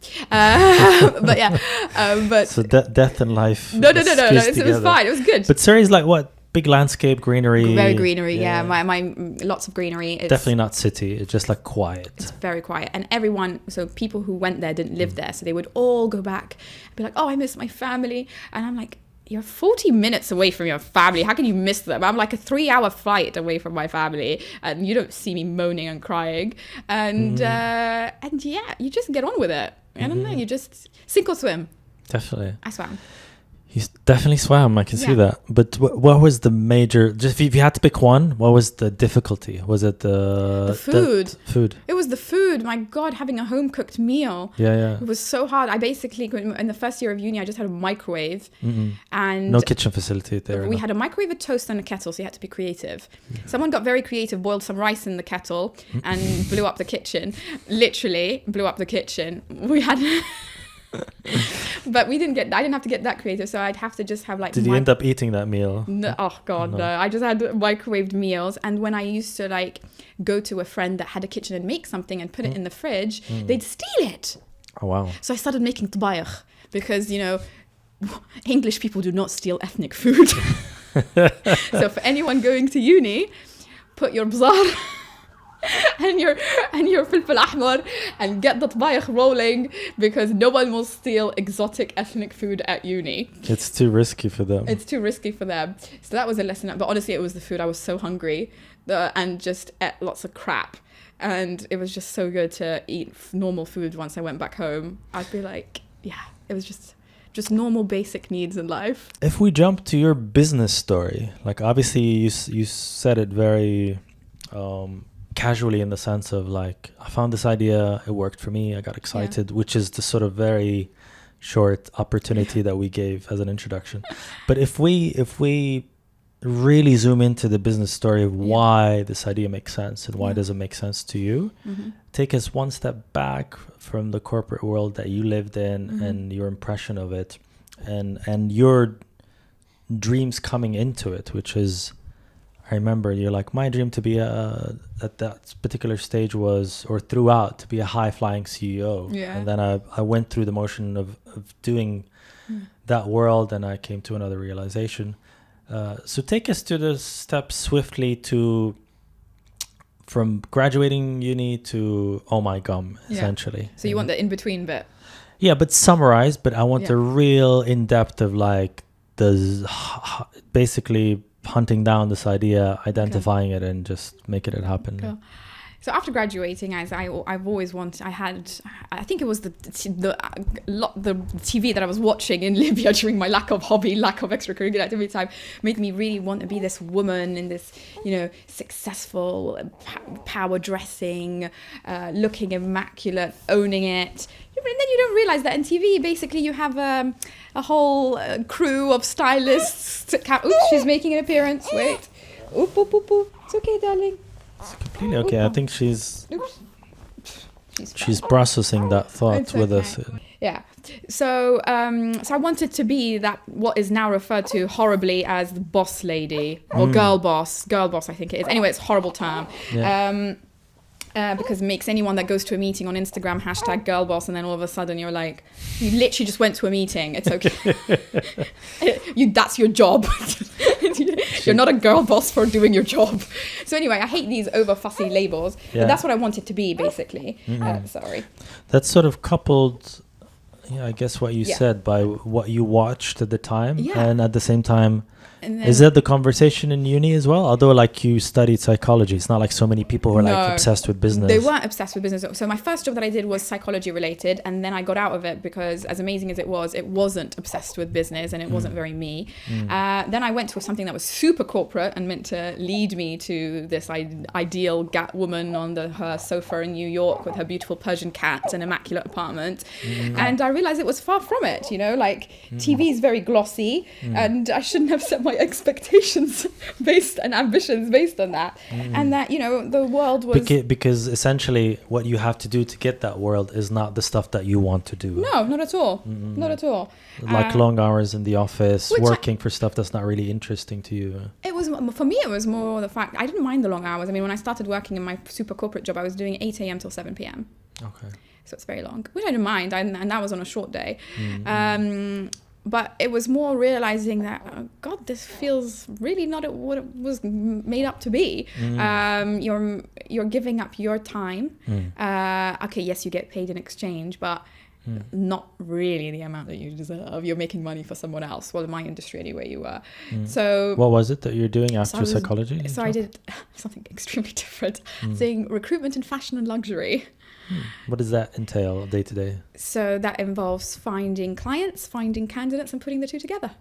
But so death and life. No, it was fine. It was good. But Surrey's like what, big landscape, greenery. Very greenery, yeah. My lots of greenery. It's definitely not city. It's just like quiet. It's very quiet. And everyone, so people who went there didn't live there. So they would all go back and be like, oh, I miss my family. And I'm like, you're 40 minutes away from your family. How can you miss them? I'm like a 3-hour flight away from my family, and you don't see me moaning and crying. And yeah, you just get on with it. I don't know. You just sink or swim. Definitely. I swam. You definitely swam. I can see that. But what was the major? Just if you had to pick one, what was the difficulty? Was it the food? Food. It was the food. My God, having a home cooked meal. Yeah. It was so hard. I basically, in the first year of uni, I just had a microwave, and no kitchen facility there. We had a microwave, a toaster, and a kettle. So you had to be creative. Someone got very creative, boiled some rice in the kettle, and blew up the kitchen. Literally blew up the kitchen. We had. But I didn't have to get that creative, so I'd have to just have like. Did you end up eating that meal? No, oh God, no. I just had microwaved meals, and when I used to like go to a friend that had a kitchen and make something and put it in the fridge, they'd steal it. Oh wow! So I started making tbayakh because English people do not steal ethnic food. So for anyone going to uni, put your bzar and your filfil ahmar and get the tbayakh rolling, because no one will steal exotic ethnic food at uni. It's too risky for them. So that was a lesson. But honestly, it was the food. I was so hungry and just ate lots of crap. And it was just so good to eat normal food once I went back home. I'd be like, yeah, it was just normal basic needs in life. If we jump to your business story, like obviously you said it very casually, in the sense of like, I found this idea, it worked for me, I got excited, which is the sort of very short opportunity that we gave as an introduction. But if we really zoom into the business story of why this idea makes sense and why does it make sense to you, take us one step back from the corporate world that you lived in and your impression of it, and your dreams coming into it, which is, I remember you're like, my dream to be at that particular stage was, or throughout, to be a high-flying CEO. Yeah. And then I went through the motion of doing that world, and I came to another realization. So take us to the steps swiftly from graduating uni to oh my gum, essentially. So you want the in-between bit? Yeah, but summarize. But I want the real in-depth of like basically hunting down this idea, identifying it, and just making it happen. Cool. So after graduating, as I've always wanted, I think it was the TV that I was watching in Libya during my lack of extracurricular activity time made me really want to be this woman in this, successful, power dressing, looking immaculate, owning it. And then you don't realize that in TV, basically you have a whole crew of stylists. Oops, she's making an appearance. Wait. Oop, oop, oop, oop. It's okay, darling. It's completely okay. I think she's processing that thought with us. Yeah. So I wanted to be that, what is now referred to horribly as the boss lady or girl boss. Girl boss, I think it is. Anyway, it's a horrible term. Yeah. Because it makes anyone that goes to a meeting on Instagram #girl boss, and then all of a sudden you're like, you literally just went to a meeting. It's okay. That's your job. You're not a girl boss for doing your job. So anyway, I hate these over fussy labels. Yeah. But that's what I wanted to be, basically. Sorry. That's sort of coupled, I guess what you said, by what you watched at the time, and at the same time. Is that the conversation in uni as well? Although like you studied psychology, it's not like so many people were like obsessed with business. They weren't obsessed with business. So my first job that I did was psychology related, and then I got out of it because, as amazing as it wasn't obsessed with business, and it wasn't very me. Then I went to something that was super corporate and meant to lead me to this ideal woman on her sofa in New York with her beautiful Persian cat and immaculate apartment. And I realized it was far from it. TV is very glossy, and I shouldn't have set my expectations and ambitions based on that, and that the world was because essentially what you have to do to get that world is not the stuff that you want to do. No, not at all. Not at all. Like long hours in the office, working for stuff that's not really interesting to you. It was, for me, it was more the fact I didn't mind the long hours. I mean, when I started working in my super corporate job, I was doing 8 a.m. till 7 p.m. Okay. So it's very long, which I didn't mind, and that was on a short day. but it was more realizing that, oh God, this feels really not what it was made up to be. You're giving up your time. Okay, yes, you get paid in exchange, but not really the amount that you deserve. You're making money for someone else. Well, in my industry anyway, you were. So what was it that you're doing after psychology? So I did something extremely different. Doing recruitment in fashion and luxury. What does that entail day to day? So that involves finding clients, finding candidates, and putting the two together.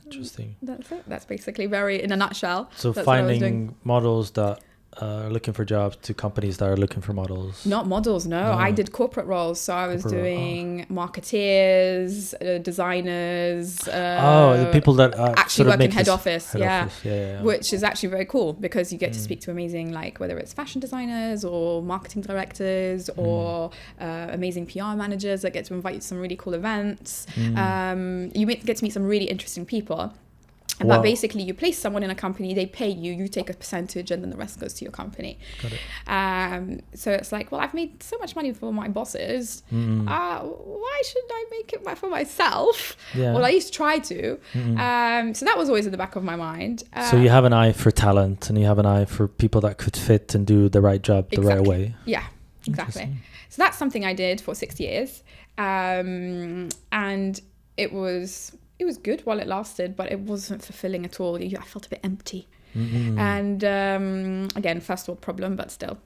Interesting. That's it. That's basically very in a nutshell. So that's finding models that are looking for jobs to companies that are looking for models. Not models, no. I did corporate roles. So I was doing marketeers, designers. The people that actually work in head office. Yeah. Which is actually very cool because you get to speak to amazing, like whether it's fashion designers or marketing directors or amazing PR managers that get to invite you to some really cool events. You get to meet some really interesting people. But basically, you place someone in a company, they pay you, you take a percentage, and then the rest goes to your company. Got it. So it's like, well, I've made so much money for my bosses. Why shouldn't I make it for myself? Yeah. Well, I used to try to. So that was always in the back of my mind. So you have an eye for talent, and you have an eye for people that could fit and do the right job the right way. Yeah, exactly. So that's something I did for 6 years. And it was good while it lasted, but it wasn't fulfilling at all. I felt a bit empty. And again, first world problem, but still.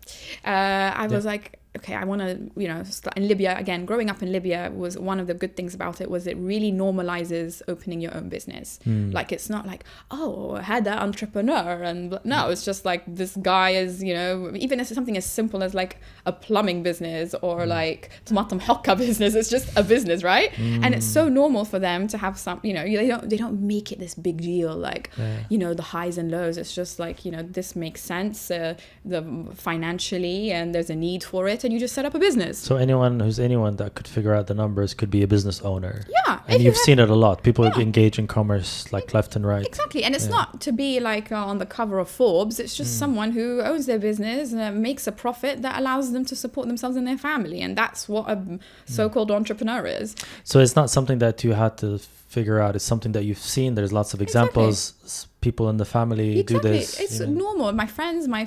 I was like, okay, I want to, start in Libya. Again, growing up in Libya was one of the good things about it was it really normalizes opening your own business. Like, it's not like, oh, Hmeda entrepreneur. And no, it's just like this guy is, even if it's something as simple as like a plumbing business or like tomato hokka business, it's just a business, right? And it's so normal for them to have some, they don't make it this big deal, like, the highs and lows. It's just like, this makes sense the financially, and there's a need for it. And you just set up a business. So anyone that could figure out the numbers could be a business owner. Yeah. And you've seen it a lot. People engage in commerce like left and right. Exactly. And it's not to be like on the cover of Forbes. It's just someone who owns their business and makes a profit that allows them to support themselves and their family. And that's what a so-called entrepreneur is. So it's not something that you had to figure out. It's something that you've seen. There's lots of examples. Exactly. People in the family do this. It's normal. My friends, my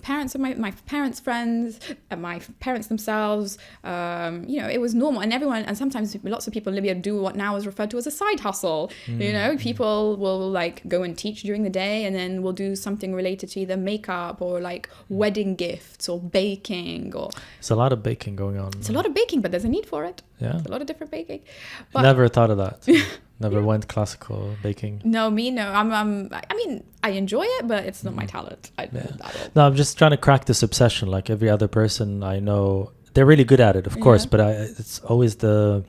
parents of my parents' friends, my parents themselves, it was normal. And sometimes lots of people in Libya do what now is referred to as a side hustle. People will like go and teach during the day and then will do something related to either makeup or like wedding gifts or baking. There's a lot of baking going on. It's a lot of baking, but there's a need for it. Yeah. There's a lot of different baking. But never thought of that. Never went classical baking. No. I enjoy it, but it's not my talent. No, I'm just trying to crack this obsession. Like every other person I know, they're really good at it, of course, but it's always the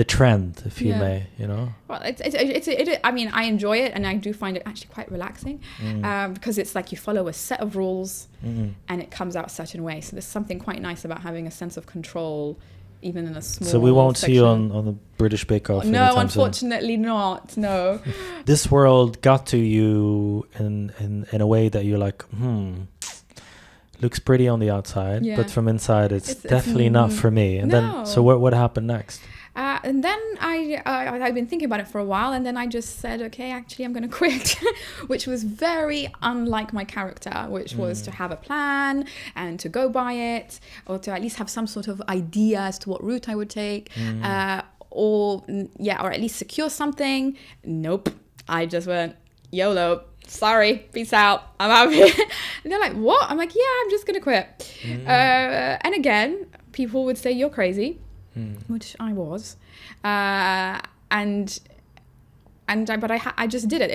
trend, if you may, Well, I enjoy it, and I do find it actually quite relaxing, because it's like you follow a set of rules, and it comes out a certain way. So there's something quite nice about having a sense of control, even in a small. So we won't see you on the British Bake Off. No, unfortunately not. No. This world got to you in a way that you're like, looks pretty on the outside, but from inside it's definitely not for me. And then, so what happened next? And then I've been thinking about it for a while, and then I just said, okay, actually I'm going to quit, which was very unlike my character, which was to have a plan and to go by it, or to at least have some sort of idea as to what route I would take, or at least secure something. Nope. I just went, YOLO. Sorry, peace out, I'm out of here. And they're like, what? I'm like, yeah, I'm just going to quit. And again, people would say, you're crazy. Which I was, but I just did it.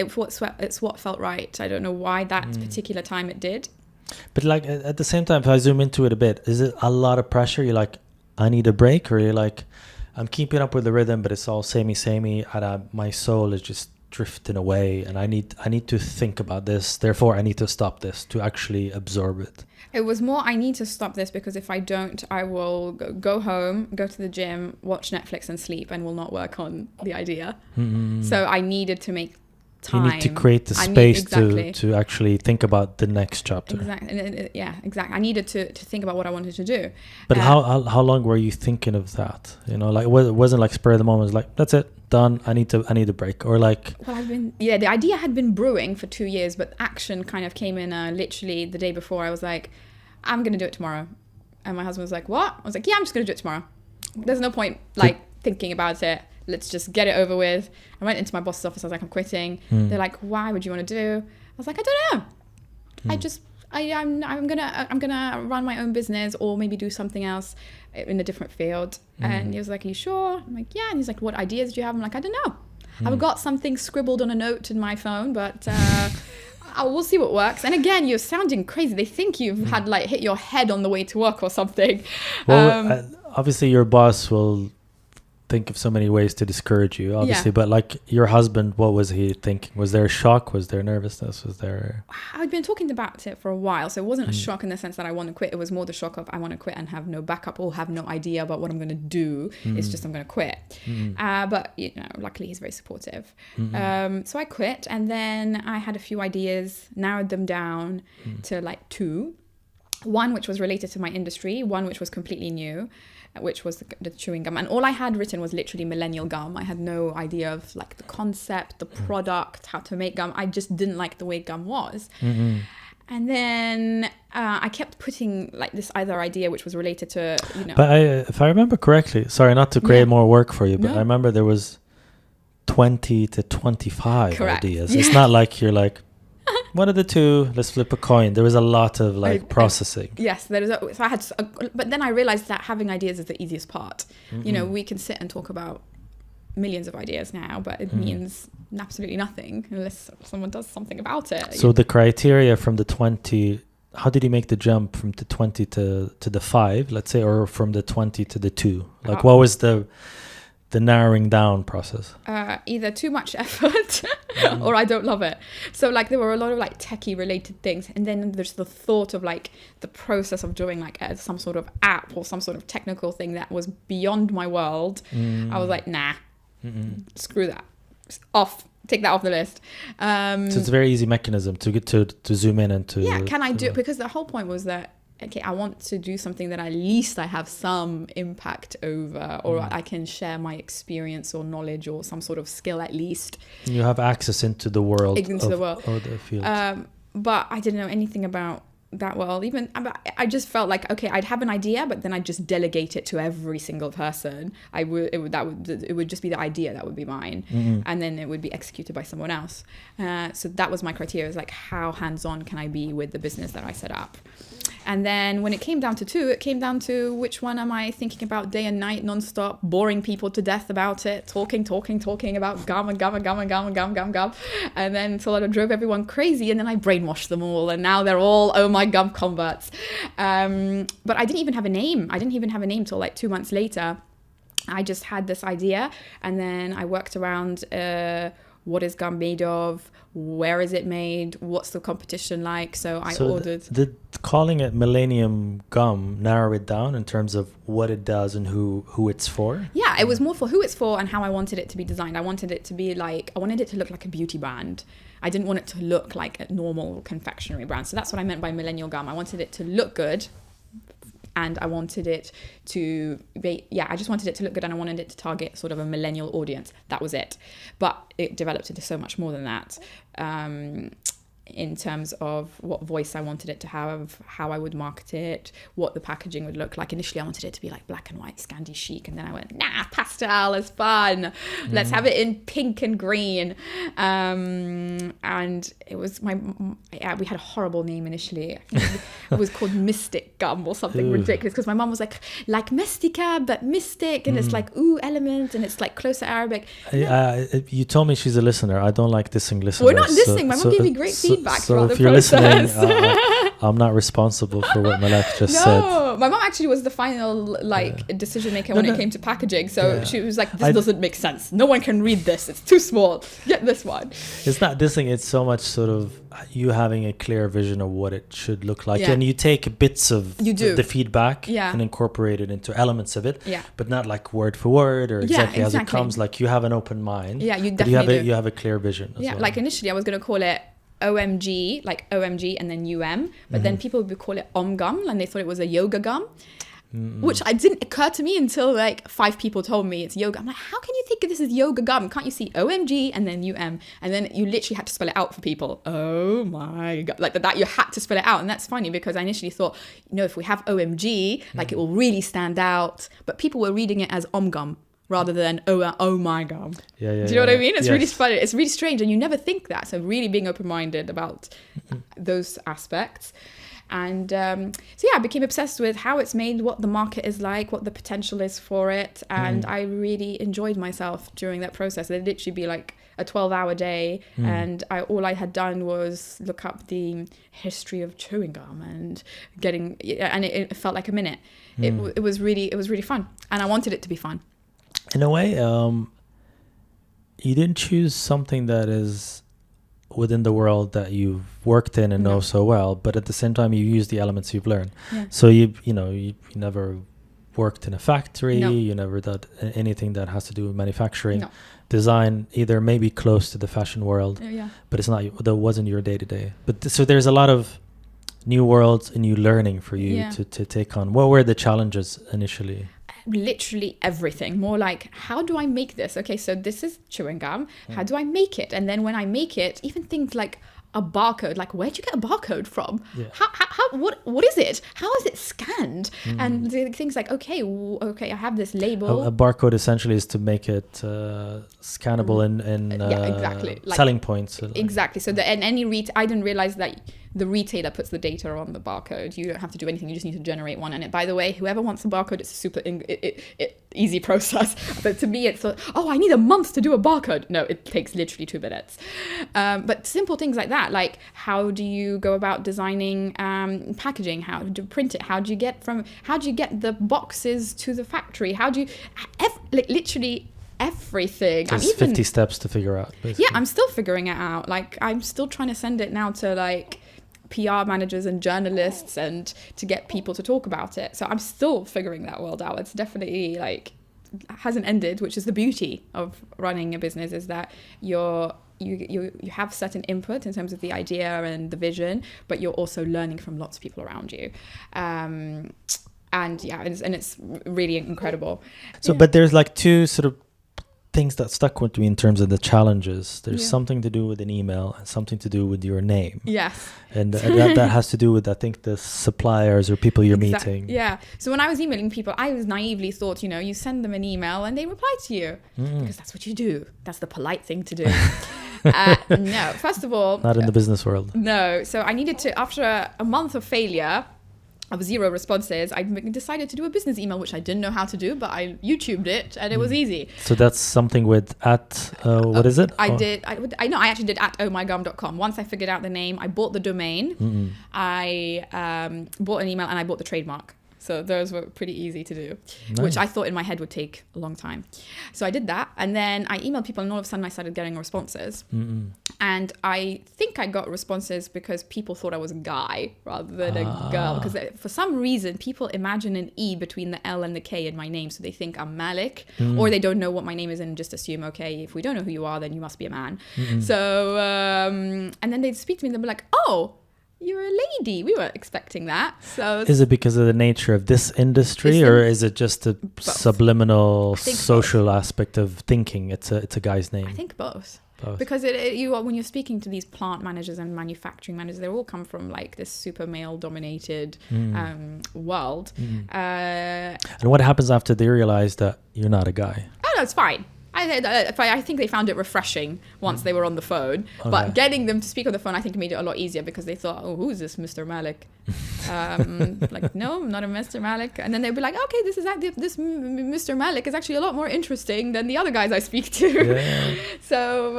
It's what felt right. I don't know why that particular time it did. But like at the same time, if I zoom into it a bit, is it a lot of pressure? You're like, I need a break, or you're like, I'm keeping up with the rhythm, but it's all samey, and my soul is just drifting away, and I need to think about this. Therefore, I need to stop this to actually absorb it. It was more, I need to stop this, because if I don't, I will go home, go to the gym, watch Netflix and sleep, and will not work on the idea. So I needed to make time. You need to create the space to actually think about the next chapter. Exactly. Yeah, exactly. I needed to think about what I wanted to do. But how long were you thinking of that? You know, like it wasn't like spur of the moment. It was like, that's it, done. I need a break, or like. Well, the idea had been brewing for 2 years, but action kind of came in literally the day before. I was like, I'm gonna do it tomorrow, and my husband was like, what? I was like, yeah, I'm just gonna do it tomorrow. There's no point thinking about it. Let's just get it over with. I went into my boss's office. I was like, I'm quitting. They're like, why would you want to do? I was like, I don't know. I'm gonna run my own business, or maybe do something else in a different field. And he was like, are you sure? I'm like, yeah. And he's like, what ideas do you have? I'm like, I don't know. I've got something scribbled on a note in my phone, but we'll see what works. And again, you're sounding crazy. They think you've had hit your head on the way to work or something. Well, obviously your boss will think of so many ways to discourage you, obviously, but like your husband, what was he thinking? Was there a shock? Was there nervousness? Was there... I'd been talking about it for a while, so it wasn't a shock in the sense that I want to quit. It was more the shock of I want to quit and have no backup or have no idea about what I'm going to do. It's just I'm going to quit. But luckily he's very supportive. So I quit, and then I had a few ideas, narrowed them down to 2. One which was related to my industry, one which was completely new, which was the chewing gum. And all I had written was literally millennial gum. I had no idea of the concept, the product, how to make gum. I just didn't like the way gum was. And then I kept putting this other idea which was related to, But if I remember correctly, sorry, not to create more work for you, but I remember there was 20 to 25 ideas. It's not like you're like, one of the two, let's flip a coin. There was a lot of processing. Yes, there is. So I had, but then I realized that having ideas is the easiest part. We can sit and talk about millions of ideas now, but it means absolutely nothing unless someone does something about it. So the criteria from the 20, how did you make the jump from the 20 to the 5, let's say, or from the 20 to the 2? What was the narrowing down process? Either too much effort or I don't love it. So there were a lot of techie related things, and then there's the thought of the process of doing some sort of app or some sort of technical thing that was beyond my world. I was like, nah, screw that, take that off the list. So it's a very easy mechanism to get to zoom in and to... Yeah, can I do it? Because the whole point was that, okay, I want to do something that at least I have some impact over, or I can share my experience or knowledge or some sort of skill at least. You have access into the world. Or the field. But I didn't know anything about that world. I just felt like, okay, I'd have an idea, but then I'd just delegate it to every single person. It would just be the idea that would be mine, and then it would be executed by someone else. So that was my criteria. It was how hands-on can I be with the business that I set up? And then when it came down to 2, it came down to which one am I thinking about day and night, nonstop, boring people to death about it, talking about gum. And then until I drove everyone crazy, and then I brainwashed them all, and now they're all, oh my gum converts. But I didn't even have a name. I didn't even have a name till 2 months later. I just had this idea, and then I worked around what is gum made of? Where is it made? What's the competition like? So I ordered... Did calling it Millennium Gum narrow it down in terms of what it does and who it's for? Yeah, it was more for who it's for and how I wanted it to be designed. I wanted it to be I wanted it to look like a beauty brand. I didn't want it to look like a normal confectionery brand. So that's what I meant by Millennial Gum. I wanted it to look good. And I wanted it to be, I just wanted it to look good, and I wanted it to target sort of a millennial audience. That was it. But it developed into so much more than that. In terms of what voice I wanted it to have, how I would market it, what the packaging would look like. Initially, I wanted it to be black and white, Scandi chic. And then I went, pastel is fun. Let's have it in pink and green. And it was we had a horrible name initially. It was called Mystic Gum or something ridiculous, because my mum was like Mystica, but mystic. And it's element, and it's closer Arabic. You told me she's a listener. I don't like dissing listeners. We're not dissing. My mum gave me great feedback throughout the process. Listening, I'm not responsible for what Malak just said. No, my mom actually was the final decision maker when it came to packaging. So she was like, "This doesn't make sense. No one can read this. It's too small. Get this one." It's not dissing. It's so much sort of you having a clear vision of what it should look like, and you take bits of the feedback and incorporate it into elements of it, but not like word for word or exactly as it comes. Like you have an open mind. Yeah, you definitely you have a clear vision. Yeah, like initially I was going to call it OMG, like OMG and then UM, but then people would call it Om Gum and they thought it was a yoga gum, which I didn't occur to me until like 5 people told me it's yoga. I'm like, how can you think of this as yoga gum? Can't you see OMG and then UM? And then you literally had to spell it out for people. Oh my God. Like that you had to spell it out. And that's funny because I initially thought, if we have OMG, like it will really stand out. But people were reading it as Om Gum rather than oh my God. Do you know what I mean? It's really funny. It's really strange, and you never think that. So really being open-minded about those aspects. And I became obsessed with how it's made, what the market is like, what the potential is for it. And I really enjoyed myself during that process. It'd literally be like a 12-hour day. And all I had done was look up the history of chewing gum and it felt like a minute. It was really fun. And I wanted it to be fun. In a way, you didn't choose something that is within the world that you've worked in and know so well, but at the same time you use the elements you've learned. So you never worked in a factory, you never did anything that has to do with manufacturing, design, either maybe close to the fashion world, but that wasn't your day-to-day. But so there's a lot of new worlds and new learning for you to take on. What were the challenges initially? Literally everything. More like, how do I make this? Okay, so this is chewing gum. How do I make it? And then when I make it, even things like a barcode, like where'd you get a barcode from? How what is it? How is it scanned? And things like, okay, I have this label. A barcode essentially is to make it scannable and exactly. selling points. Exactly. So I didn't realize that the retailer puts the data on the barcode. You don't have to do anything. You just need to generate one. And by the way, whoever wants a barcode, it's a super easy process. But to me, it's I need a month to do a barcode. No, it takes literally 2 minutes. But simple things like that, like how do you go about designing packaging? How do you print it? How do you get the boxes to the factory? How do you literally everything? There's 50 steps to figure out. Basically. Yeah, I'm still figuring it out. Like I'm still trying to send it now to like PR managers and journalists and to get people to talk about it. So I'm still figuring that world out. It's definitely like hasn't ended, which is the beauty of running a business, is that you have certain input in terms of the idea and the vision, but you're also learning from lots of people around you. And it's really incredible. So, but there's like 2 sort of things that stuck with me in terms of the challenges. There's something to do with an email and something to do with your name. Yes. And that has to do with, I think, the suppliers or people you're meeting. Yeah. So when I was emailing people, I was naively thought, you send them an email and they reply to you because that's what you do. That's the polite thing to do. No, first of all. Not in the business world. No. So I needed to, after a month of failure, of 0 responses, I decided to do a business email, which I didn't know how to do, but I YouTubed it and it was easy. So that's something with what is it? I actually did at ohmygum.com. Once I figured out the name, I bought the domain, I bought an email and I bought the trademark. So those were pretty easy to do, which I thought in my head would take a long time. So I did that. And then I emailed people and all of a sudden I started getting responses. And I think I got responses because people thought I was a guy rather than a girl. Because for some reason, people imagine an E between the L and the K in my name. So they think I'm Malak, or they don't know what my name is and just assume, okay, if we don't know who you are, then you must be a man. So, and then they'd speak to me and they'd be like, oh, you're a lady. We weren't expecting that. So is it because of the nature of this industry, or is it just a subliminal social aspect of thinking it's a guy's name? I think both. Because when you're speaking to these plant managers and manufacturing managers, they all come from like this super male dominated world. And what happens after they realize that you're not a guy? Oh no, it's fine. I think they found it refreshing once they were on the phone. Okay. But getting them to speak on the phone, I think, made it a lot easier because they thought, oh, who's this Mr. Malak? Like, no, I'm not a Mr. Malak. And then they'd be like, okay, this Mr. Malak is actually a lot more interesting than the other guys I speak to. Yeah. So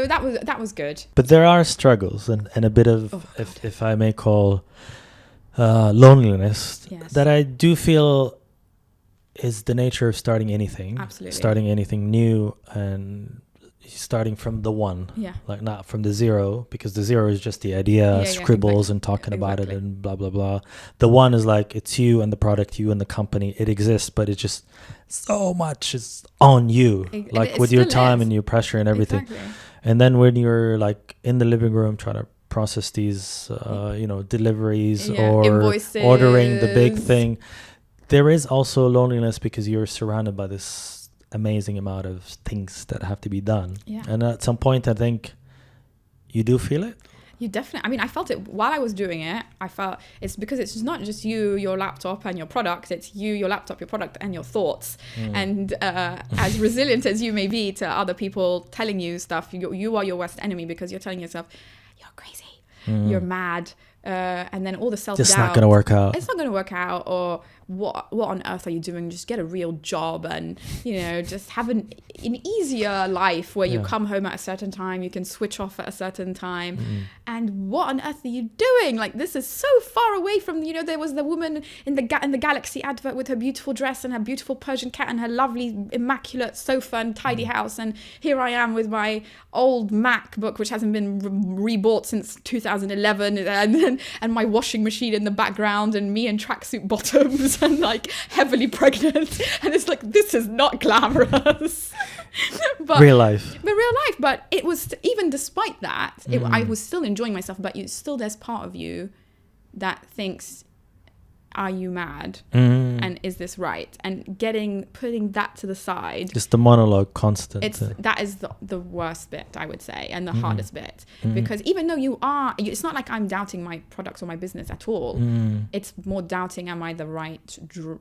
that was good. But there are struggles and a bit of, if I may call, loneliness that I do feel is the nature of starting anything. Absolutely. Starting anything new and starting from the one. Yeah. Like not from the zero, because the zero is just the idea, scribbles and talking about it and blah, blah, blah. The one is like, it's you and the product, you and the company. It exists, but it's just so much is on you. Like with your time and your pressure and everything. Exactly. And then when you're like in the living room trying to process these, deliveries or invoices, ordering the big thing, there is also loneliness because you're surrounded by this amazing amount of things that have to be done. Yeah. And at some point, I think you do feel it. You definitely, I mean, I felt it while I was doing it. I felt it's because it's just not just you, your laptop and your product. It's you, your laptop, your product and your thoughts. And as resilient as you may be to other people telling you stuff, you are your worst enemy because you're telling yourself, you're crazy, you're mad. And then all the self-doubt. It's not going to work out. It's not going to work out. Or what on earth are you doing? Just get a real job and, just have an easier life where you come home at a certain time. You can switch off at a certain time. And what on earth are you doing? Like, this is so far away from, there was the woman in the Galaxy advert with her beautiful dress and her beautiful Persian cat and her lovely, immaculate sofa and tidy house. And here I am with my old MacBook, which hasn't been rebought since 2011. And my washing machine in the background and me in tracksuit bottoms and like heavily pregnant. And it's like, this is not glamorous. But real life. But it was, even despite that, I was still enjoying myself. But there's part of you that thinks, are you mad? And is this right? And putting that to the side. Just the monologue constant. That is the worst bit, I would say, and the hardest bit. Because even though it's not like I'm doubting my products or my business at all. It's more doubting, am I the right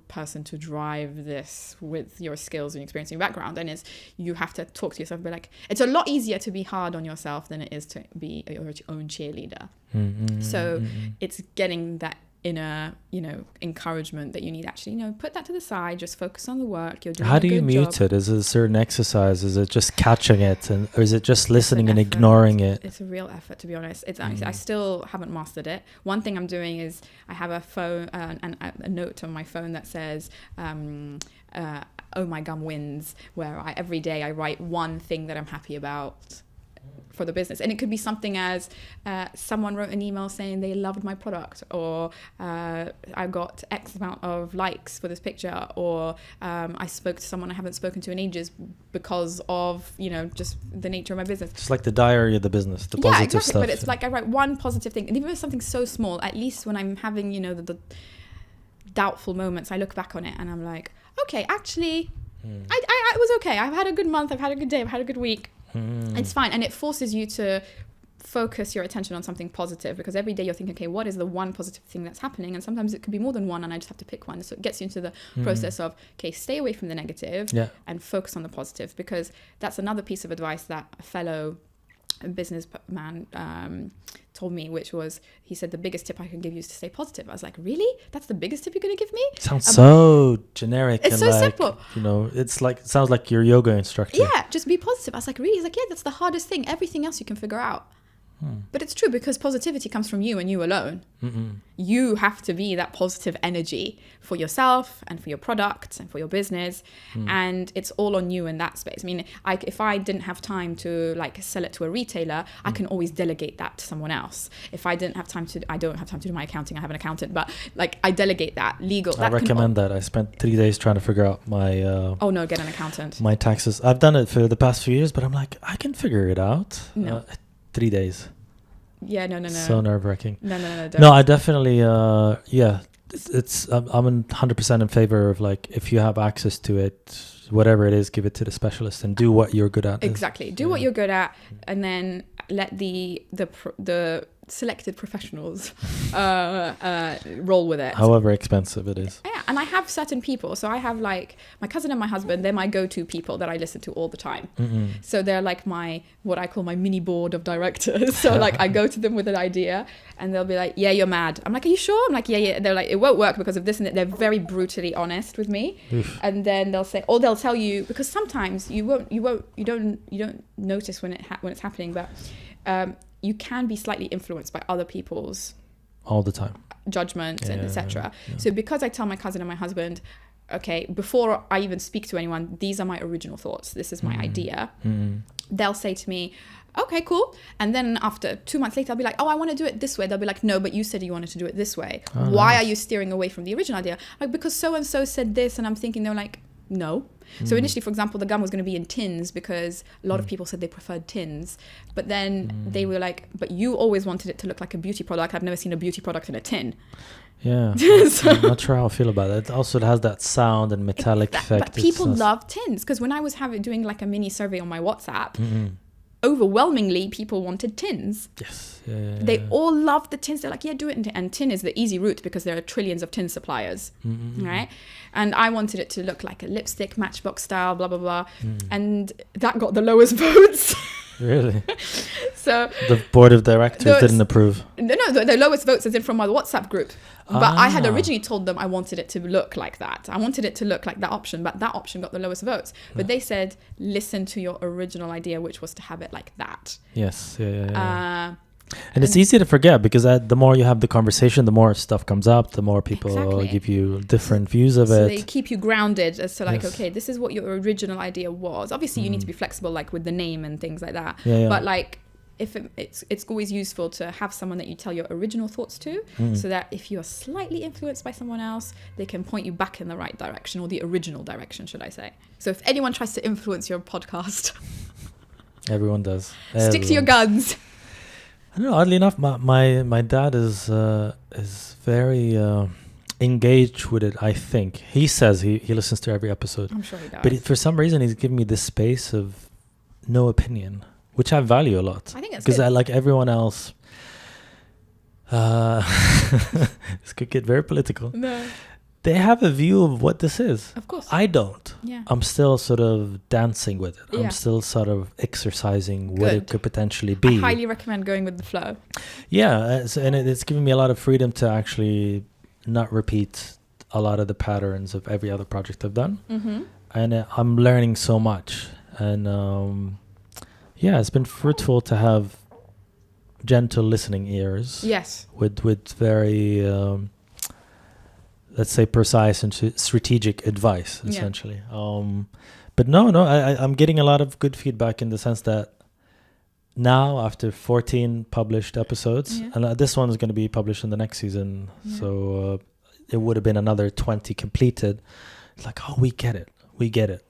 person to drive this with your skills and experience and your background? And you have to talk to yourself and be like, it's a lot easier to be hard on yourself than it is to be your own cheerleader. So it's getting that inner, encouragement that you need. Actually, put that to the side, just focus on the work you're doing. How do you mute it? Is it a certain exercise? Is it just catching it, or is it just listening and ignoring it? It's a real effort, to be honest. I still haven't mastered it. One thing I'm doing is I have a phone and a note on my phone that says oh my gum wins, where every day I write one thing that I'm happy about for the business. And it could be something as someone wrote an email saying they loved my product, or I got X amount of likes for this picture, or I spoke to someone I haven't spoken to in ages because of, just the nature of my business. Just like the diary of the business, the positive stuff. But it's like I write one positive thing, and even if it's something so small, at least when I'm having, the doubtful moments, I look back on it and I'm like, okay, actually, I was okay. I've had a good month, I've had a good day, I've had a good week. It's fine. And it forces you to focus your attention on something positive, because every day you're thinking, okay, what is the one positive thing that's happening? And sometimes it could be more than one, and I just have to pick one. So it gets you into the process of, okay, stay away from the negative and focus on the positive, because that's another piece of advice that a fellow businessman told me, which was, he said, the biggest tip I can give you is to stay positive. I was like, really? That's the biggest tip you're going to give me? Sounds so generic. It's so simple. It sounds like your yoga instructor. Yeah, just be positive. I was like, really? He's like, yeah, that's the hardest thing. Everything else you can figure out. But it's true, because positivity comes from you and you alone. You have to be that positive energy for yourself and for your product and for your business. And it's all on you in that space. I mean, if I didn't have time to sell it to a retailer, I can always delegate that to someone else. If I don't have time to do my accounting, I have an accountant, but I delegate that legal. I recommend that. I spent 3 days trying to figure out my get an accountant. My taxes. I've done it for the past few years, but I'm like, I can figure it out. No. 3 days. Yeah, no. So nerve-wracking. No. No, I definitely, it's I'm 100% in favor of if you have access to it, whatever it is, give it to the specialist and do what you're good at. Exactly. Do what you're good at, and then let the selected professionals roll with it. However expensive it is. Yeah, and I have certain people. So I have like my cousin and my husband. They're my go-to people that I listen to all the time. So they're like what I call my mini board of directors. So like I go to them with an idea and they'll be like, yeah, you're mad. I'm like, are you sure? I'm like, yeah. They're like, it won't work because of this and that. They're very brutally honest with me. Oof. And then they'll say, or they'll tell you, because sometimes you don't notice when it's happening, but you can be slightly influenced by other people's all the time judgments and etc. So because I tell my cousin and my husband, okay, before I even speak to anyone, these are my original thoughts, this is my idea, they'll say to me, okay, cool. And then after 2 months later, I'll be like, oh, I want to do it this way. They'll be like, no, but you said you wanted to do it this way. Why are you steering away from the original idea? Like, because so and so said this, and I'm thinking, they're like, no. So initially, for example, the gum was going to be in tins because a lot of people said they preferred tins. But then they were like, but you always wanted it to look like a beauty product. I've never seen a beauty product in a tin. Yeah. So, I'm not sure how I feel about it. Also, it has that sound and metallic effect. But people love tins because when I was doing like a mini survey on my WhatsApp, overwhelmingly people wanted tins. Yes. They all love the tins. They're like, yeah, do it. And tin is the easy route because there are trillions of tin suppliers, right? And I wanted it to look like a lipstick, Matchbox style, blah, blah, blah. And that got the lowest votes. Really? So the board of directors didn't approve. No, the lowest votes is in from my WhatsApp group. But I had originally told them I wanted it to look like that. I wanted it to look like that option, but that option got the lowest votes. But they said, listen to your original idea, which was to have it like that. Yes. And it's easy to forget because the more you have the conversation, the more stuff comes up, the more people give you different views of it. They keep you grounded as to like, okay, this is what your original idea was. Obviously, you need to be flexible, like with the name and things like that. But like, if it's always useful to have someone that you tell your original thoughts to, so that if you are slightly influenced by someone else, they can point you back in the right direction, or the original direction, should I say. So if anyone tries to influence your podcast, everyone does. Stick to your guns. I don't know, oddly enough, my dad is very engaged with it, I think. He says he listens to every episode. I'm sure he does. But for some reason, he's given me this space of no opinion, which I value a lot. I think it's because I like everyone else. This could get very political. No. They have a view of what this is. Of course. I don't. Yeah. I'm still sort of dancing with it. Yeah. I'm still sort of exercising what it could potentially be. I highly recommend going with the flow. Yeah. And it's given me a lot of freedom to actually not repeat a lot of the patterns of every other project I've done. And I'm learning so much. And it's been fruitful to have gentle listening ears. Yes. With very... let's say precise and strategic advice, essentially. But I'm getting a lot of good feedback in the sense that now, after 14 published episodes, and this one is going to be published in the next season, so it would have been another 20 completed. It's like, oh, we get it.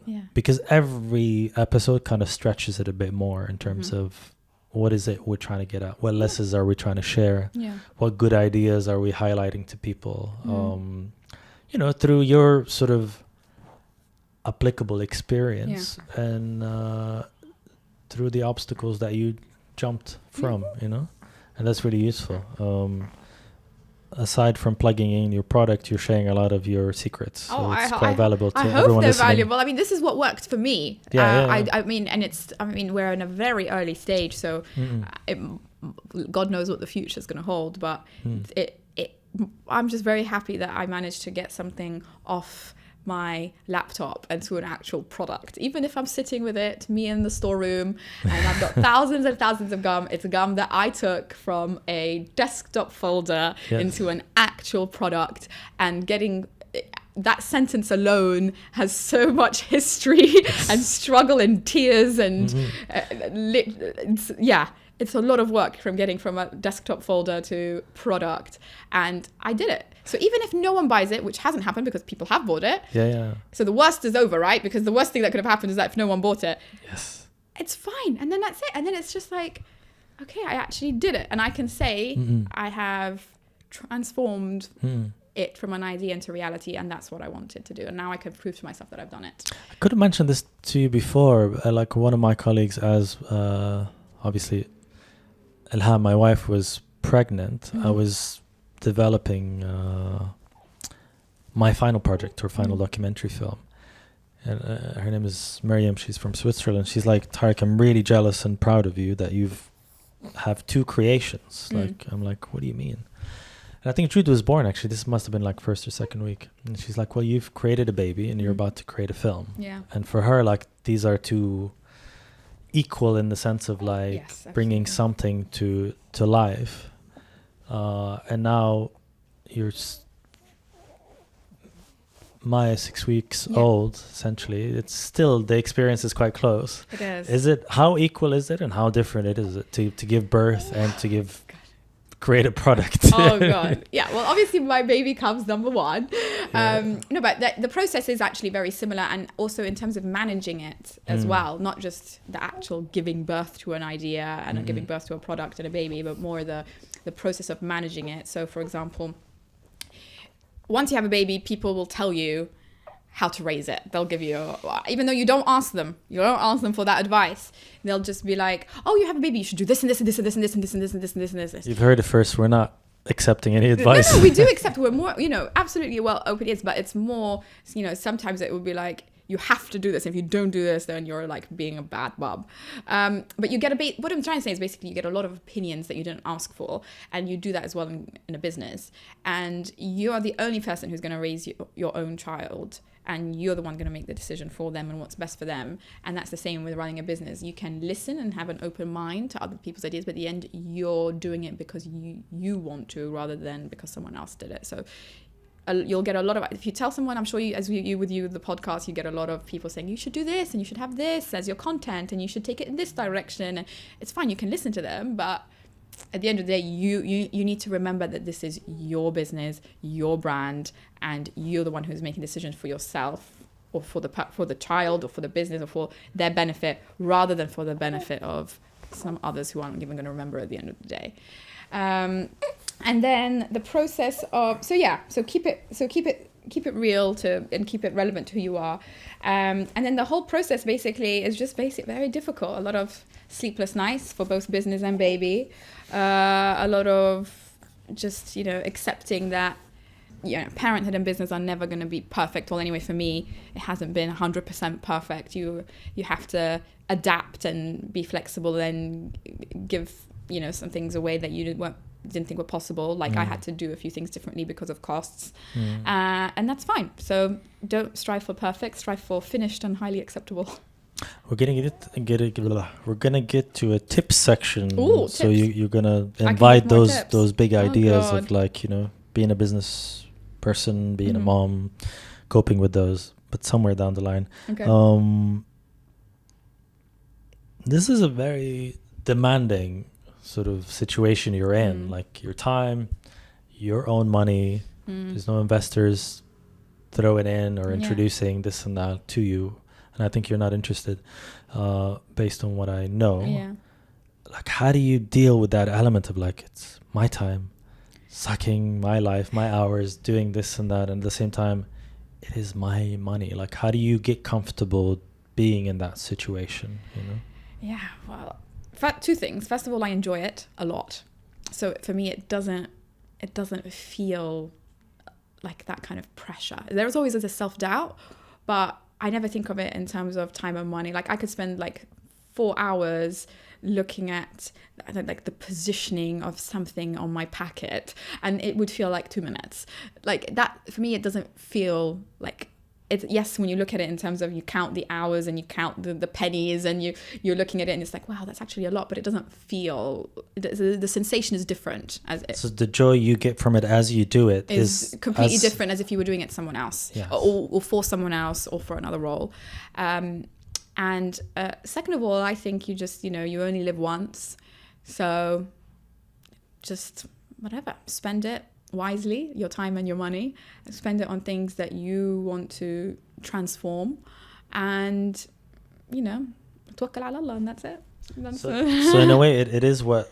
Yeah. Because every episode kind of stretches it a bit more in terms of what is it we're trying to get at? What lessons are we trying to share? Yeah. What good ideas are we highlighting to people? Through your sort of applicable experience and through the obstacles that you jumped from, and that's really useful. Aside from plugging in your product, you're sharing a lot of your secrets. So it's quite valuable to everyone listening. I hope they're valuable. I mean, this is what worked for me. I mean, we're in a very early stage, so God knows what the future is going to hold. But I'm just very happy that I managed to get something off my laptop and to an actual product. Even if I'm sitting with it, me in the storeroom, and I've got thousands and thousands of gum, it's a gum that I took from a desktop folder into an actual product, and getting that sentence alone has so much history and struggle and tears and it's a lot of work from getting from a desktop folder to product, and I did it. So even if no one buys it, which hasn't happened because people have bought it. So the worst is over, right? Because the worst thing that could have happened is that if no one bought it, it's fine. And then that's it. And then it's just like, okay, I actually did it. And I can say I have transformed it from an idea into reality, and that's what I wanted to do. And now I can prove to myself that I've done it. I could have mentioned this to you before. Like one of my colleagues, as obviously Ilham, my wife, was pregnant, I was developing my final project or final documentary film. And her name is Miriam. She's from Switzerland. She's like, Tariq, I'm really jealous and proud of you that have 2 creations. Like, I'm like, what do you mean? And I think Jude was born, actually. This must have been like 1st or 2nd week. And she's like, well, you've created a baby and you're about to create a film. Yeah. And for her, like, these are 2 equal in the sense of like bringing something to life. And now you're Maya 6 weeks old, essentially. It's still, the experience is quite close. It is. Is it, how equal is it and how different it is to give birth and to create a product? Oh God. Yeah. Well, obviously my baby comes number 1. No, but the process is actually very similar, and also in terms of managing it as well, not just the actual giving birth to an idea and giving birth to a product and a baby, but more the process of managing it. So for example, once you have a baby, people will tell you how to raise it. They'll give you, even though you don't ask them for that advice. They'll just be like, oh, you have a baby, you should do this and this and this and this and this and this and this and this and this and this. You've heard it first. We're not accepting any advice. No, we do accept. We're more, absolutely open ears, but it's more, sometimes it would be like, you have to do this. If you don't do this, then you're like being a bad bub. But you get what I'm trying to say is basically you get a lot of opinions that you didn't ask for, and you do that as well in a business. And you are the only person who's going to raise your own child, and you're the one going to make the decision for them and what's best for them. And that's the same with running a business. You can listen and have an open mind to other people's ideas, but at the end, you're doing it because you want to, rather than because someone else did it. So you'll get a lot of, if you tell someone, I'm sure the podcast, you get a lot of people saying you should do this and you should have this as your content and you should take it in this direction. And it's fine, you can listen to them, but at the end of the day, you need to remember that this is your business, your brand, and you're the one who's making decisions for yourself or for the child or for the business or for their benefit, rather than for the benefit of some others who aren't even going to remember at the end of the day. And then the process of so keep it real and keep it relevant to who you are, and then the whole process basically is just very difficult. A lot of sleepless nights for both business and baby, a lot of just accepting that parenthood and business are never going to be perfect. Well, anyway, for me, it hasn't been 100% perfect. You have to adapt and be flexible and give some things away that you didn't think were possible. Like I had to do a few things differently because of costs, and that's fine. So don't strive for perfect, strive for finished and highly acceptable. We're gonna get to a tips section. Ooh, so tips. you're gonna invite those big ideas God. of like being a business person, being a mom, coping with those, but somewhere down the line. Okay. This is a very demanding sort of situation you're in, like your time, your own money. There's no investors throwing in or introducing this and that to you, and I think you're not interested, based on what I know. Yeah. Like, how do you deal with that element of like, it's my time, sucking my life, my hours, doing this and that, and at the same time it is my money? Like, how do you get comfortable being in that situation? Yeah, well, 2 things. First of all, I enjoy it a lot. So for me, it doesn't feel like that kind of pressure. There's always a self-doubt, but I never think of it in terms of time and money. Like I could spend like 4 hours looking at like the positioning of something on my packet, and it would feel like 2 minutes. Like that, for me, it doesn't feel like it's, yes, when you look at it in terms of you count the hours and you count the pennies and you're looking at it and it's like, wow, that's actually a lot, but it doesn't feel, the sensation is different. So the joy you get from it as you do it is completely different as if you were doing it someone else, yes. or for someone else or for another role. And second of all, I think you just, you only live once. So just whatever, spend it wisely, your time and your money. Spend it on things that you want to transform, and tawakkal ala Allah, and that's it. So in a way, it is what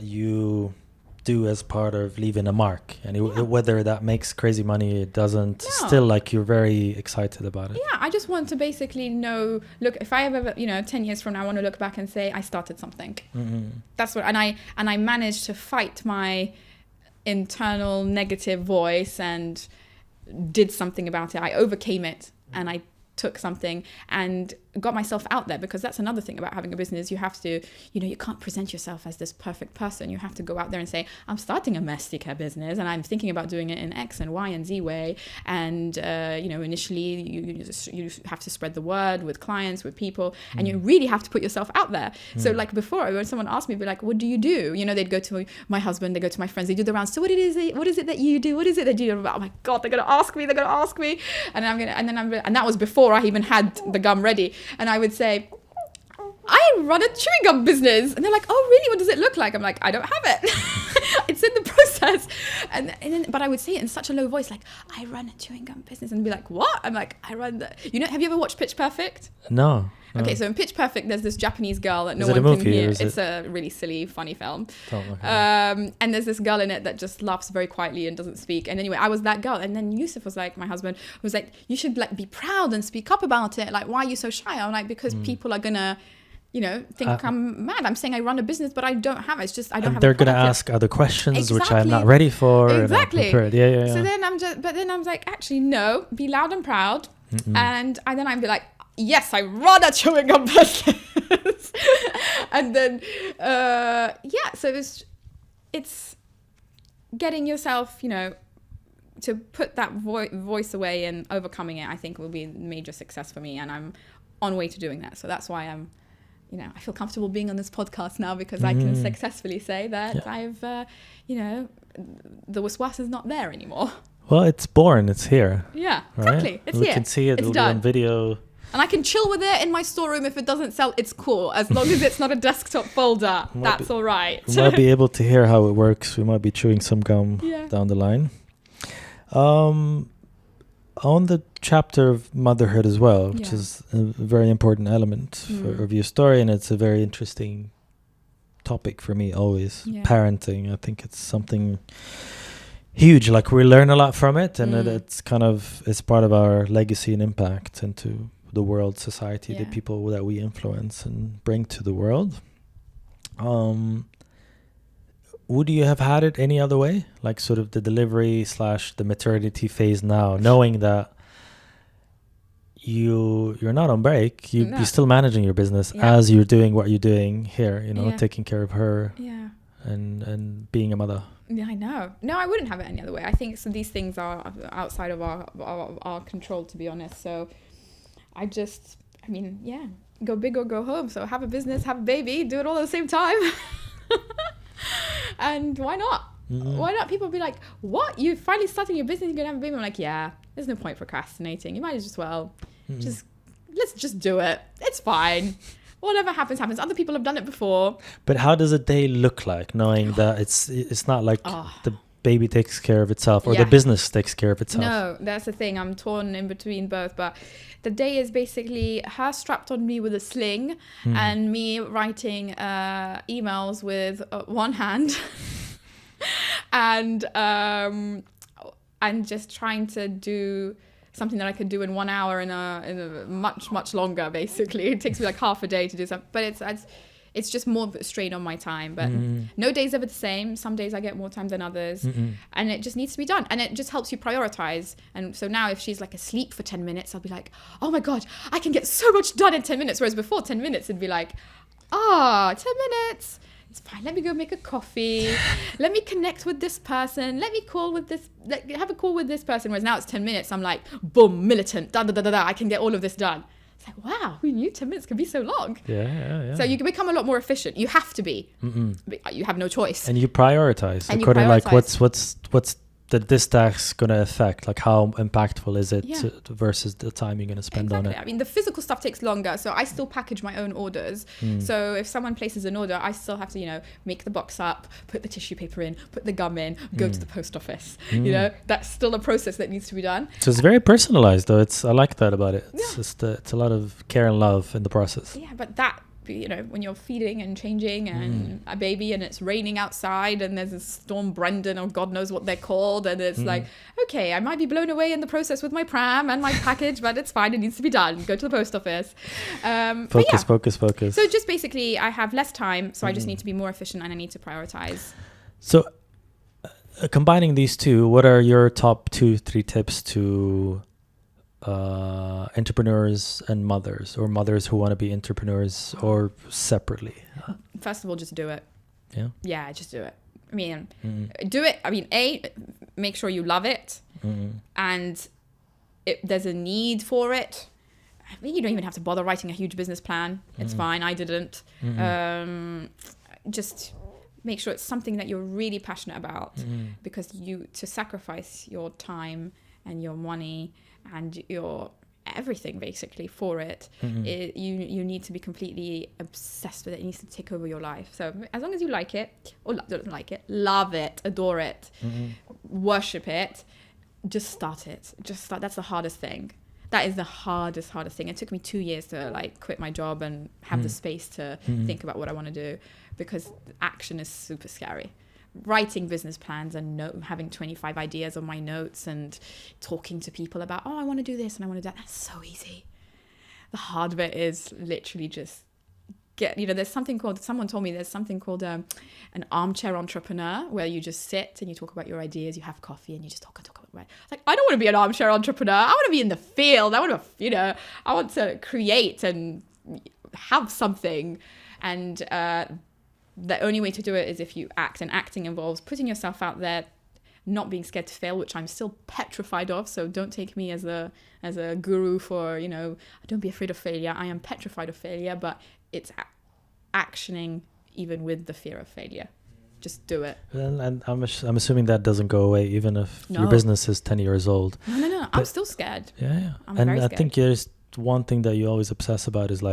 you do as part of leaving a mark, and whether that makes crazy money, it doesn't. Still, like, you're very excited about it. Yeah, I just want to basically know. Look, if I ever, 10 years from now, I want to look back and say I started something. That's what, and I managed to fight my internal negative voice and did something about it. I overcame it, and I took something and got myself out there, because that's another thing about having a business. You have to, you can't present yourself as this perfect person. You have to go out there and say, I'm starting a messy care business and I'm thinking about doing it in X and Y and Z way. And, initially you have to spread the word with clients, with people, and you really have to put yourself out there. So like before, when someone asked me, be like, what do you do? They'd go to my husband, they go to my friends, they do the rounds. So what is it that you do? What is it that you do? Oh my God, they're going to ask me. And that was before I even had the gum ready. And I would say, I run a chewing gum business. And they're like, oh, really? What does it look like? I'm like, I don't have it. It's in the process. But I would say it in such a low voice, like, I run a chewing gum business. And be like, what? I'm like, I run the... have you ever watched Pitch Perfect? No. Okay, so in Pitch Perfect, there's this Japanese girl that no one can hear. It's a really silly, funny film. Oh, okay. And there's this girl in it that just laughs very quietly and doesn't speak. And anyway, I was that girl. And then Yusuf was like, my husband was like, you should like be proud and speak up about it. Like, why are you so shy? I'm like, because people are gonna, think I'm mad. I'm saying I run a business, but I don't have it. It's just I don't have. They're gonna ask other questions, which I'm not ready for. Exactly. Yeah. So then I'm like, actually, no. Be loud and proud. And then I'd be like, yes, I run a chewing gum business. And then, so it's getting yourself, to put that voice away and overcoming it, I think will be a major success for me. And I'm on way to doing that. So that's why I'm, I feel comfortable being on this podcast now, because I can successfully say that I've, the waswas is not there anymore. Well, it's born. It's here. Yeah, right? exactly. It's we here. We can see it. It'll be on video. And I can chill with it in my storeroom. If it doesn't sell, it's cool. As long as it's not a desktop folder, that's all right. We might be able to hear how it works. We might be chewing some gum down the line. On the chapter of motherhood as well, which is a very important element of your story, and it's a very interesting topic for me always. Parenting, I think it's something huge. Like, we learn a lot from it, and it's part of our legacy and impact into the world, society, the people that we influence and bring to the world. Would you have had it any other way? Like, sort of the delivery / the maternity phase now, knowing that you're not on break, you're still managing your business as you're doing what you're doing here, taking care of her and being a mother. Yeah, I know. No, I wouldn't have it any other way. I think these things are outside of our control, to be honest. So go big or go home. So have a business, have a baby, do it all at the same time. And why not? Why not? People be like, what? You're finally starting your business, you're going to have a baby? I'm like, yeah, there's no point procrastinating. You might as well let's just do it. It's fine. Whatever happens. Other people have done it before. But how does a day look like, knowing that it's not like the baby takes care of itself or the business takes care of itself? No, that's the thing. I'm torn in between both. But the day is basically her strapped on me with a sling and me writing emails with one hand and just trying to do something that I could do in 1 hour in a much longer. Basically, it takes me like half a day to do something, but it's just more strain on my time. But no day's ever the same. Some days I get more time than others, and it just needs to be done. And it just helps you prioritize. And so now, if she's like asleep for 10 minutes, I'll be like, oh my God, I can get so much done in 10 minutes. Whereas before, 10 minutes, it'd be like, 10 minutes. It's fine. Let me go make a coffee. Let me connect with this person. Let me have a call with this person. Whereas now it's 10 minutes. I'm like, boom, militant. I can get all of this done. It's like, wow, who knew 10 minutes could be so long? Yeah. So you can become a lot more efficient. You have to be. You have no choice. And you prioritize. According like what's this task going to affect? Like, how impactful is it versus the time you're going to spend on it? I mean, the physical stuff takes longer, so I still package my own orders. So if someone places an order, I still have to, make the box up, put the tissue paper in, put the gum in, go to the post office. That's still a process that needs to be done. So it's very personalized, though. I like that about it. It's just it's a lot of care and love in the process. Yeah, but that when you're feeding and changing and a baby and it's raining outside and there's a storm Brendan or God knows what they're called, and it's like, okay, I might be blown away in the process with my pram and my package, but it's fine, it needs to be done. Go to the post office. Focus. So just basically I have less time, so I just need to be more efficient and I need to prioritize. So combining these two, what are your top 2-3 tips to entrepreneurs and mothers, or mothers who want to be entrepreneurs, or separately? First of all, just do it. Yeah, just do it. I mean, do it. I mean, make sure you love it, and there's a need for it. I mean, you don't even have to bother writing a huge business plan. It's fine. I didn't. Just make sure it's something that you're really passionate about, because to sacrifice your time and your money and your everything basically for it, you need to be completely obsessed with it. It needs to take over your life. So as long as you like it, or don't like it, love it, adore it, worship it, just start it. That's the hardest thing. That is the hardest thing. It took me 2 years to quit my job and have the space to think about what I want to do, because action is super scary. Writing business plans and having 25 ideas on my notes and talking to people about, I want to do this and I want to do that. That's so easy. The hard bit is literally just there's something called, someone told me there's something called an armchair entrepreneur, where you just sit and you talk about your ideas, you have coffee and you just talk about it. It's like, I don't want to be an armchair entrepreneur. I want to be in the field. I want to create and have something. And the only way to do it is if you act, and acting involves putting yourself out there, not being scared to fail, which I'm still petrified of. So don't take me as a guru for, don't be afraid of failure. I am petrified of failure, but it's actioning even with the fear of failure. Just do it. And I'm assuming that doesn't go away even if your business is 10 years old. No. I'm still scared. Yeah. I'm very scared. I think there's one thing that you always obsess about is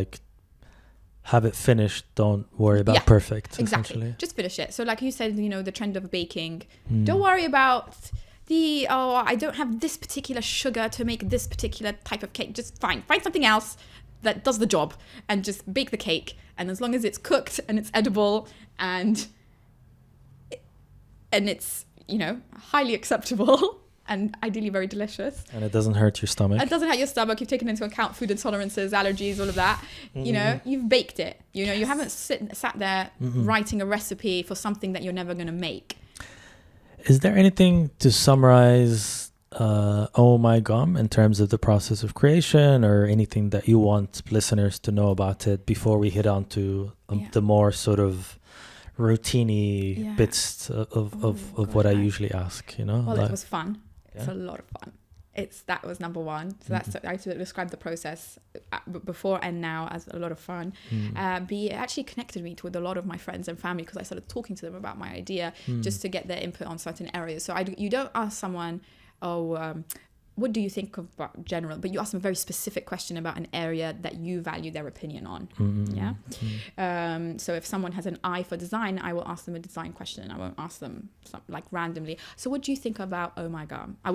have it finished. Don't worry about perfect. Exactly. Just finish it. So like you said, the trend of baking. Don't worry about I don't have this particular sugar to make this particular type of cake. Just find something else that does the job and just bake the cake. And as long as it's cooked and it's edible and it's, highly acceptable and ideally very delicious. And it doesn't hurt your stomach. It doesn't hurt your stomach. You've taken into account food intolerances, allergies, all of that. You've baked it. You haven't sat there writing a recipe for something that you're never going to make. Is there anything to summarize Oh My Gum in terms of the process of creation, or anything that you want listeners to know about it before we hit on to the more sort of routine-y bits of what I usually ask, Well, it was fun. It's a lot of fun. That was number one. So that's I described the process before and now as a lot of fun. It actually connected me with a lot of my friends and family, because I started talking to them about my idea just to get their input on certain areas. So you don't ask someone, what do you think about general? But you ask them a very specific question about an area that you value their opinion on. So if someone has an eye for design, I will ask them a design question. I won't ask them randomly. So what do you think about Oh My God? I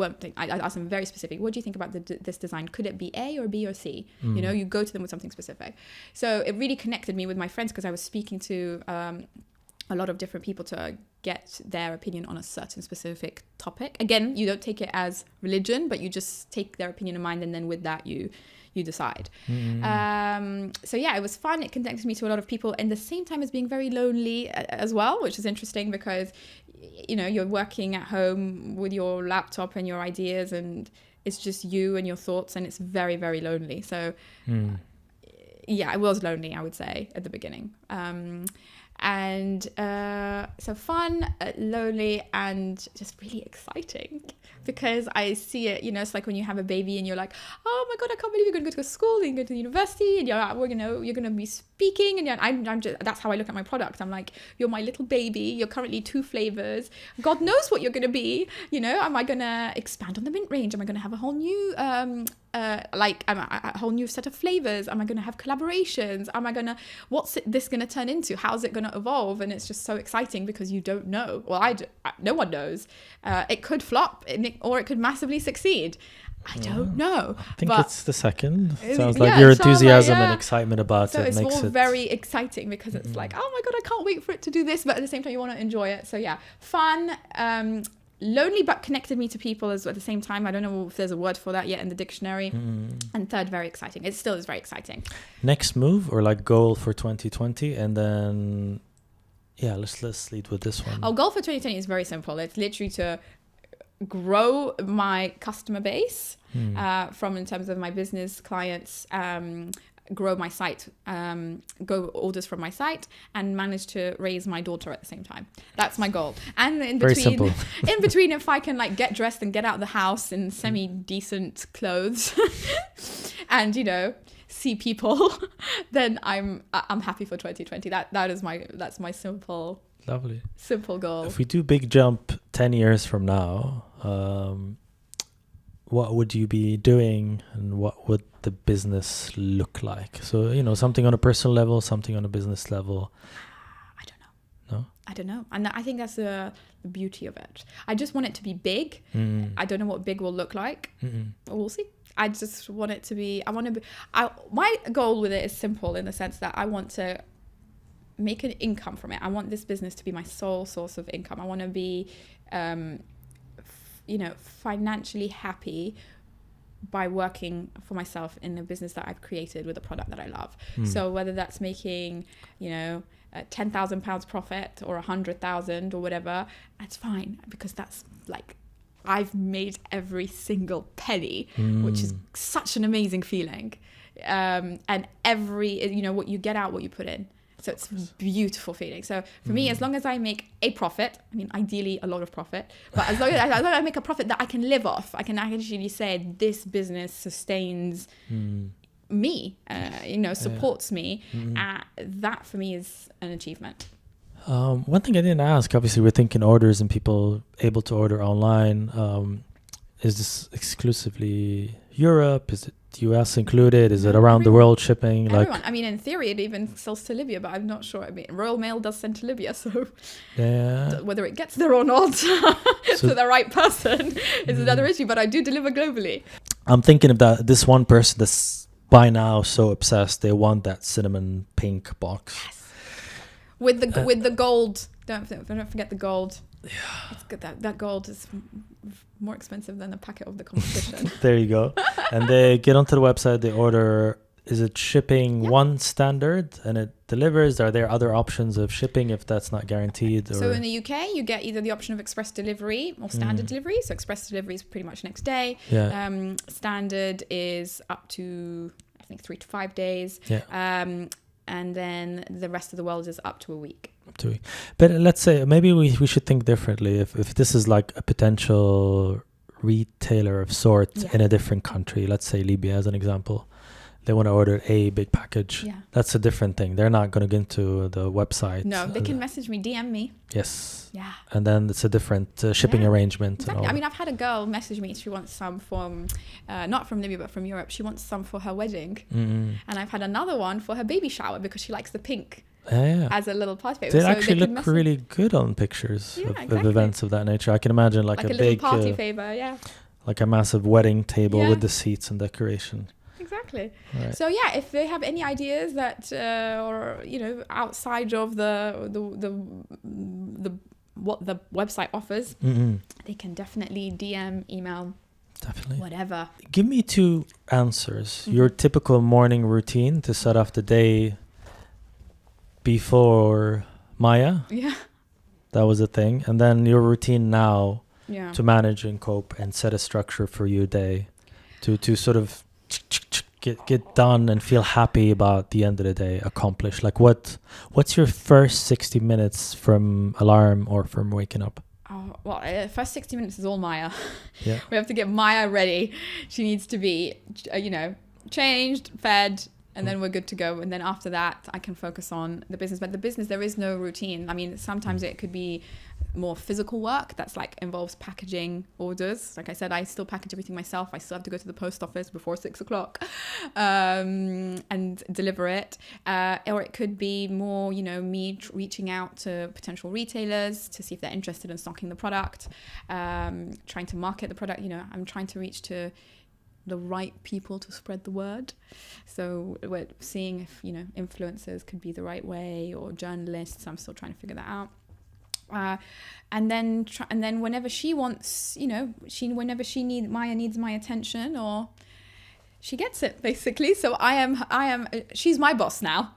ask them very specific. What do you think about this design? Could it be A or B or C? You go to them with something specific. So it really connected me with my friends, because I was speaking to a lot of different people to get their opinion on a certain specific topic. Again, you don't take it as religion, but you just take their opinion in mind, and then with that you decide. So it was fun. It connected me to a lot of people, and at the same time as being very lonely as well, which is interesting, because you're working at home with your laptop and your ideas, and it's just you and your thoughts, and it's very, very lonely. So it was lonely, I would say, at the beginning. So fun, lonely, and just really exciting, because I see it, it's like when you have a baby and you're like, oh my God, I can't believe you're going to go to school and go to university, and you're going to be speaking, and I'm just, that's how I look at my product. I'm like, you're my little baby, you're currently 2 flavors, God knows what you're going to be, am I going to expand on the mint range? Am I going to have a whole new a whole new set of flavors? Am I going to have collaborations? What's this going to turn into? How's it going to evolve? And it's just so exciting, because you don't know. Well, no one knows. It could flop, or it could massively succeed. I don't know. I think but it's the second. Sounds like your enthusiasm and excitement about it makes it very exciting because it's like, oh my God, I can't wait for it to do this. But at the same time, you want to enjoy it. So yeah, fun, lonely, but connected me to people at the same time. I don't know if there's a word for that yet in the dictionary. And third, very exciting. It still is very exciting. Next move or like goal for 2020, and then let's lead with this one. Goal for 2020 is very simple. It's literally to grow my customer base from in terms of my business clients, grow my site, go orders from my site, and manage to raise my daughter at the same time. That's my goal. And in between, if I can like get dressed and get out of the house in semi-decent clothes and see people, then I'm happy for 2020. That's my simple. Lovely. Simple goal. If we do big jump 10 years from now, what would you be doing and what would the business look like? So, something on a personal level, something on a business level. I don't know. No? I don't know. And I think that's the beauty of it. I just want it to be big. I don't know what big will look like. We'll see. I just want it to be, my goal with it is simple in the sense that I want to make an income from it. I want this business to be my sole source of income. I want to be, financially happy by working for myself in a business that I've created with a product that I love. So whether that's making, £10,000 profit or 100,000 or whatever, that's fine because that's like, I've made every single penny, which is such an amazing feeling. And every, what you get out, what you put in. So it's a beautiful feeling. So for me, as long as I make a profit, ideally a lot of profit, but as long as I make a profit that I can live off, I can actually say this business sustains me, supports me. That for me is an achievement. One thing I didn't ask, obviously we're thinking orders and people able to order online. Is this exclusively Europe? Is it US included? Is it around the world shipping? Everyone. In theory, it even sells to Libya, but I'm not sure. Royal Mail does send to Libya, so whether it gets there or not to the right person is another issue. But I do deliver globally. I'm thinking of this one person that's by now so obsessed. They want that cinnamon pink box. Yes. With the gold. Don't forget the gold. Yeah. It's good that gold is more expensive than a packet of the competition. There you go. And they get onto the website, they order, is it shipping one standard and it delivers? Are there other options of shipping if that's not guaranteed? So in the UK, you get either the option of express delivery or standard delivery. So express delivery is pretty much next day. Yeah. Standard is up to, I think, 3 to 5 days. Yeah. And then the rest of the world is up to a week. But let's say maybe we should think differently. If this is like a potential retailer of sorts in a different country, let's say Libya as an example, they want to order a big package. Yeah. That's a different thing. They're not going to get into the website. No, they can message me, DM me. Yes. Yeah. And then it's a different shipping arrangement. Exactly. I've had a girl message me. She wants some from, not from Libya, but from Europe. She wants some for her wedding. And I've had another one for her baby shower because she likes the pink. As a little party favor. They actually look really good on pictures of events of that nature. I can imagine like a big little party favor, like a massive wedding table with the seats and decoration. Exactly. Right. So if they have any ideas that or outside of the what the website offers, they can definitely DM, email, whatever. Give me 2 answers. Your typical morning routine to set off the day before Maya. Yeah. That was a thing. And then your routine now to manage and cope and set a structure for your day to sort of get done and feel happy about the end of the day, accomplished. Like what's your first 60 minutes from alarm or from waking up? Oh, well, first 60 minutes is all Maya. Yeah. We have to get Maya ready. She needs to be, changed, fed, and then we're good to go. And then after that, I can focus on the business. But the business, there is no routine. Sometimes it could be more physical work that's like involves packaging orders. Like I said, I still package everything myself. I still have to go to the post office before 6:00 and deliver it. Or it could be more, me reaching out to potential retailers to see if they're interested in stocking the product, trying to market the product. I'm trying to reach to the right people to spread the word. So we're seeing if, you know, influencers could be the right way, or journalists. I'm still trying to figure that out. And then whenever she wants, you know, Maya needs my attention, or she gets it, basically. So she's my boss now.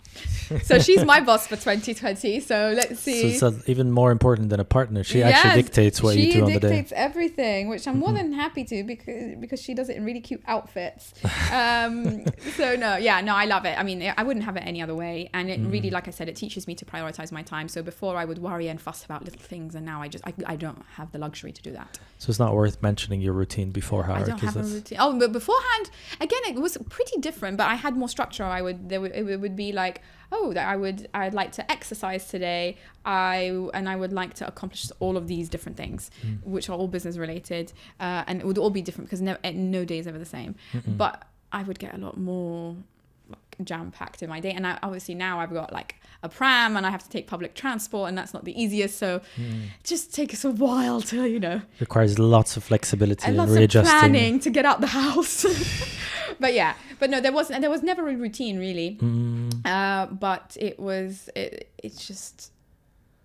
So she's my boss for 2020. So let's see. So it's even more important than a partner. She actually dictates what you do on the day. She dictates everything, which I'm more than happy to, because she does it in really cute outfits. I love it. I mean, I wouldn't have it any other way. And it really, like I said, it teaches me to prioritize my time. So before I would worry and fuss about little things, and now I don't have the luxury to do that. So it's not worth mentioning your routine beforehand. I don't have a routine. Oh, but beforehand, again, it was pretty different, but I had more structure. It would be like, I'd like to exercise today. I would like to accomplish all of these different things, which are all business related, and it would all be different because no day is ever the same. But I would get a lot more jam-packed in my day, and obviously now I've got like a pram, and I have to take public transport, and that's not the easiest, so it just takes a while to, you know, requires lots of flexibility and lots readjusting, of planning to get out the house. but there was never a routine really. But it's just,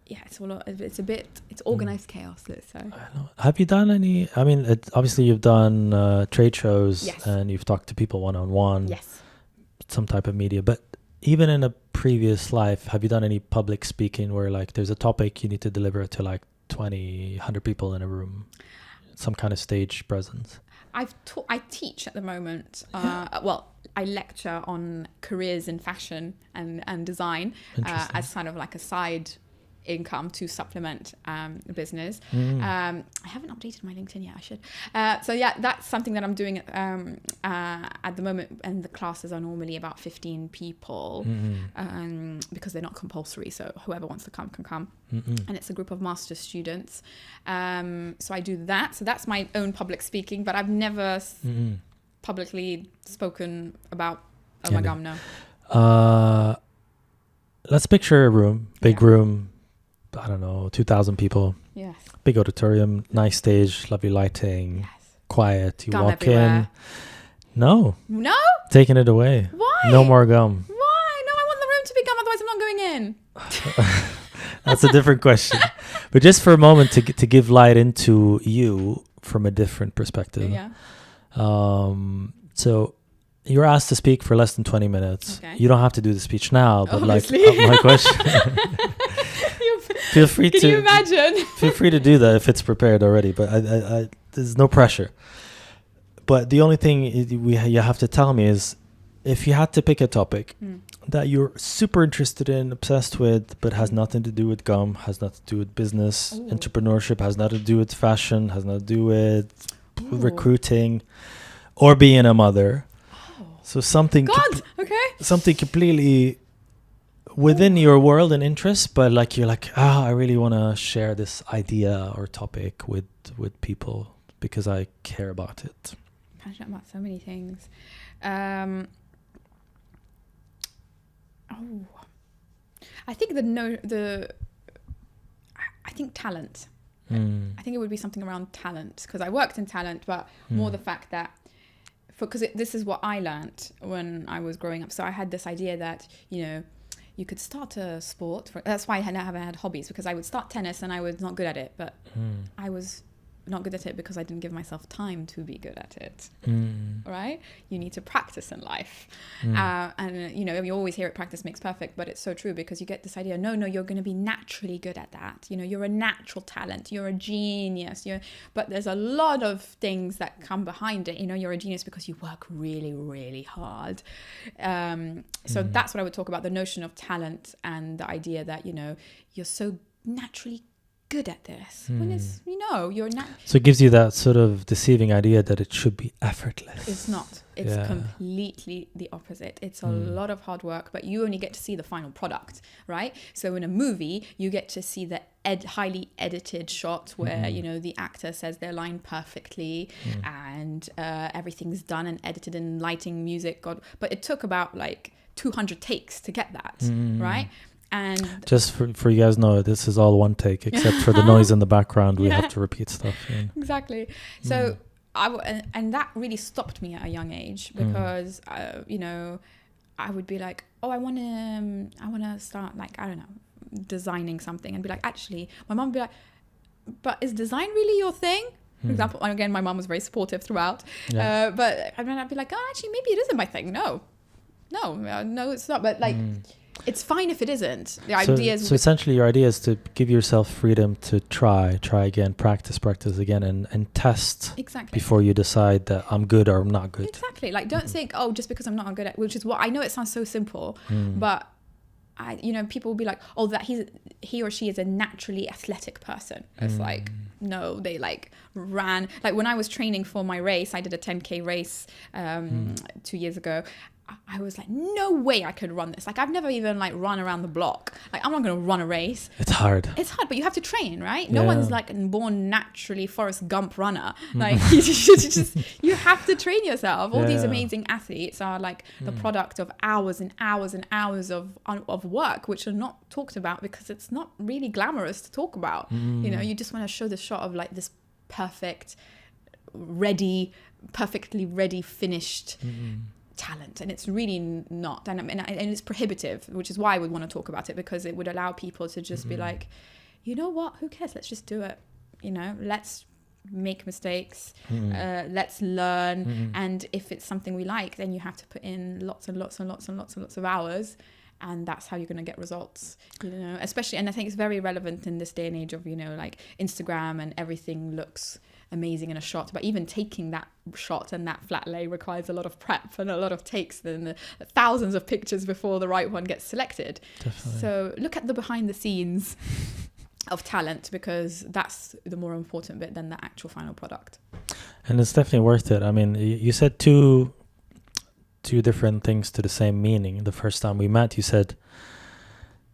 yeah, it's organized chaos, let's say. I know. Have you done any, I mean, obviously you've done trade shows, yes, and you've talked to people one-on-one, yes, some type of media, but even in a previous life, have you done any public speaking where like there's a topic you need to deliver to like 20, 100 people in a room, some kind of stage presence? I teach at the moment. I lecture on careers in fashion and design as kind of like a side income to supplement the business. I haven't updated my LinkedIn yet. I should. So yeah, that's something that I'm doing at the moment, and the classes are normally about 15 people because they're not compulsory, so whoever wants to come can come. And it's a group of master's students. So I do that. So that's my own public speaking, but I've never publicly spoken about no. Let's picture a room, big room, I don't know, 2,000 people. Yes. Big auditorium, nice stage, lovely lighting, yes, quiet. You gum walk everywhere. in. No. Taking it away. Why? No more gum. Why? No, I want the room to be gum, otherwise I'm not going in. That's a different question. But just for a moment to give light into you from a different perspective. Yeah. So you're asked to speak for less than 20 minutes. Okay. You don't have to do the speech now, but obviously. Like my question. Feel free Can you imagine? Feel free to do that if it's prepared already, but I there's no pressure. But the only thing you have to tell me is, if you had to pick a topic that you're super interested in, obsessed with, but has nothing to do with gum, has nothing to do with business, entrepreneurship, has nothing to do with fashion, has nothing to do with recruiting, or being a mother. So something something completely within your world and interest, but like you're like, I really want to share this idea or topic with people because I care about it. I'm passionate about so many things. I think I think talent. I think it would be something around talent, because I worked in talent, but more the fact that, because this is what I learned when I was growing up. So I had this idea that, you know, you could start a sport. That's why I haven't had hobbies, because I would start tennis and I was not good at it, but I was not good at it because I didn't give myself time to be good at it. Right? You need to practice in life. And, you know, you always hear it, practice makes perfect, but it's so true, because you get this idea, no, you're going to be naturally good at that. You know, you're a natural talent. You're a genius. But there's a lot of things that come behind it. You know, you're a genius because you work really, really hard. So that's what I would talk about, the notion of talent and the idea that, you know, you're so naturally good at this when it's, you know, you're not. So it gives you that sort of deceiving idea that it should be effortless. It's not. It's completely the opposite. It's a lot of hard work, but you only get to see the final product, right? So in a movie, you get to see the highly edited shot where, you know, the actor says their line perfectly and everything's done and edited in lighting, music, but it took about like 200 takes to get that, right? And just for you guys know, this is all one take, except for the noise in the background. We have to repeat stuff. Exactly. So and that really stopped me at a young age because, you know, I would be like, oh, I want to start, like, I don't know, designing something, and be like, actually, my mom would be like, but is design really your thing? For example, again, my mom was very supportive throughout, but I mean, I'd be like, oh, actually, maybe it isn't my thing. No, it's not. But like, it's fine if it isn't. The idea is... So essentially your idea is to give yourself freedom to try again, practice again, and test before you decide that I'm good or I'm not good. Exactly. Like, don't think, oh, just because I'm not good at, which is what I know, it sounds so simple, but you know, people will be like, oh, that he or she is a naturally athletic person. It's like, no, they like ran, like when I was training for my race, I did a 10K race 2 years ago. I was like, no way I could run this. Like, I've never even like run around the block. Like, I'm not going to run a race. It's hard, but you have to train, right? No one's like born naturally Forrest Gump runner. Like, you have to train yourself. All these amazing athletes are like the product of hours and hours and hours of work, which are not talked about because it's not really glamorous to talk about. You know, you just want to show the shot of like this perfectly ready, finished talent, and it's really not, and it's prohibitive, which is why I would want to talk about it, because it would allow people to just be like, you know what, who cares, let's just do it, you know, let's make mistakes, let's learn, and if it's something we like, then you have to put in lots and lots and lots and lots and lots of hours, and that's how you're going to get results, you know, especially, and I think it's very relevant in this day and age of, you know, like Instagram, and everything looks amazing in a shot, but even taking that shot and that flat lay requires a lot of prep and a lot of takes, and the thousands of pictures before the right one gets selected. Definitely. So look at the behind the scenes of talent, because that's the more important bit than the actual final product. And it's definitely worth it. I mean, you said two different things to the same meaning. The first time we met, you said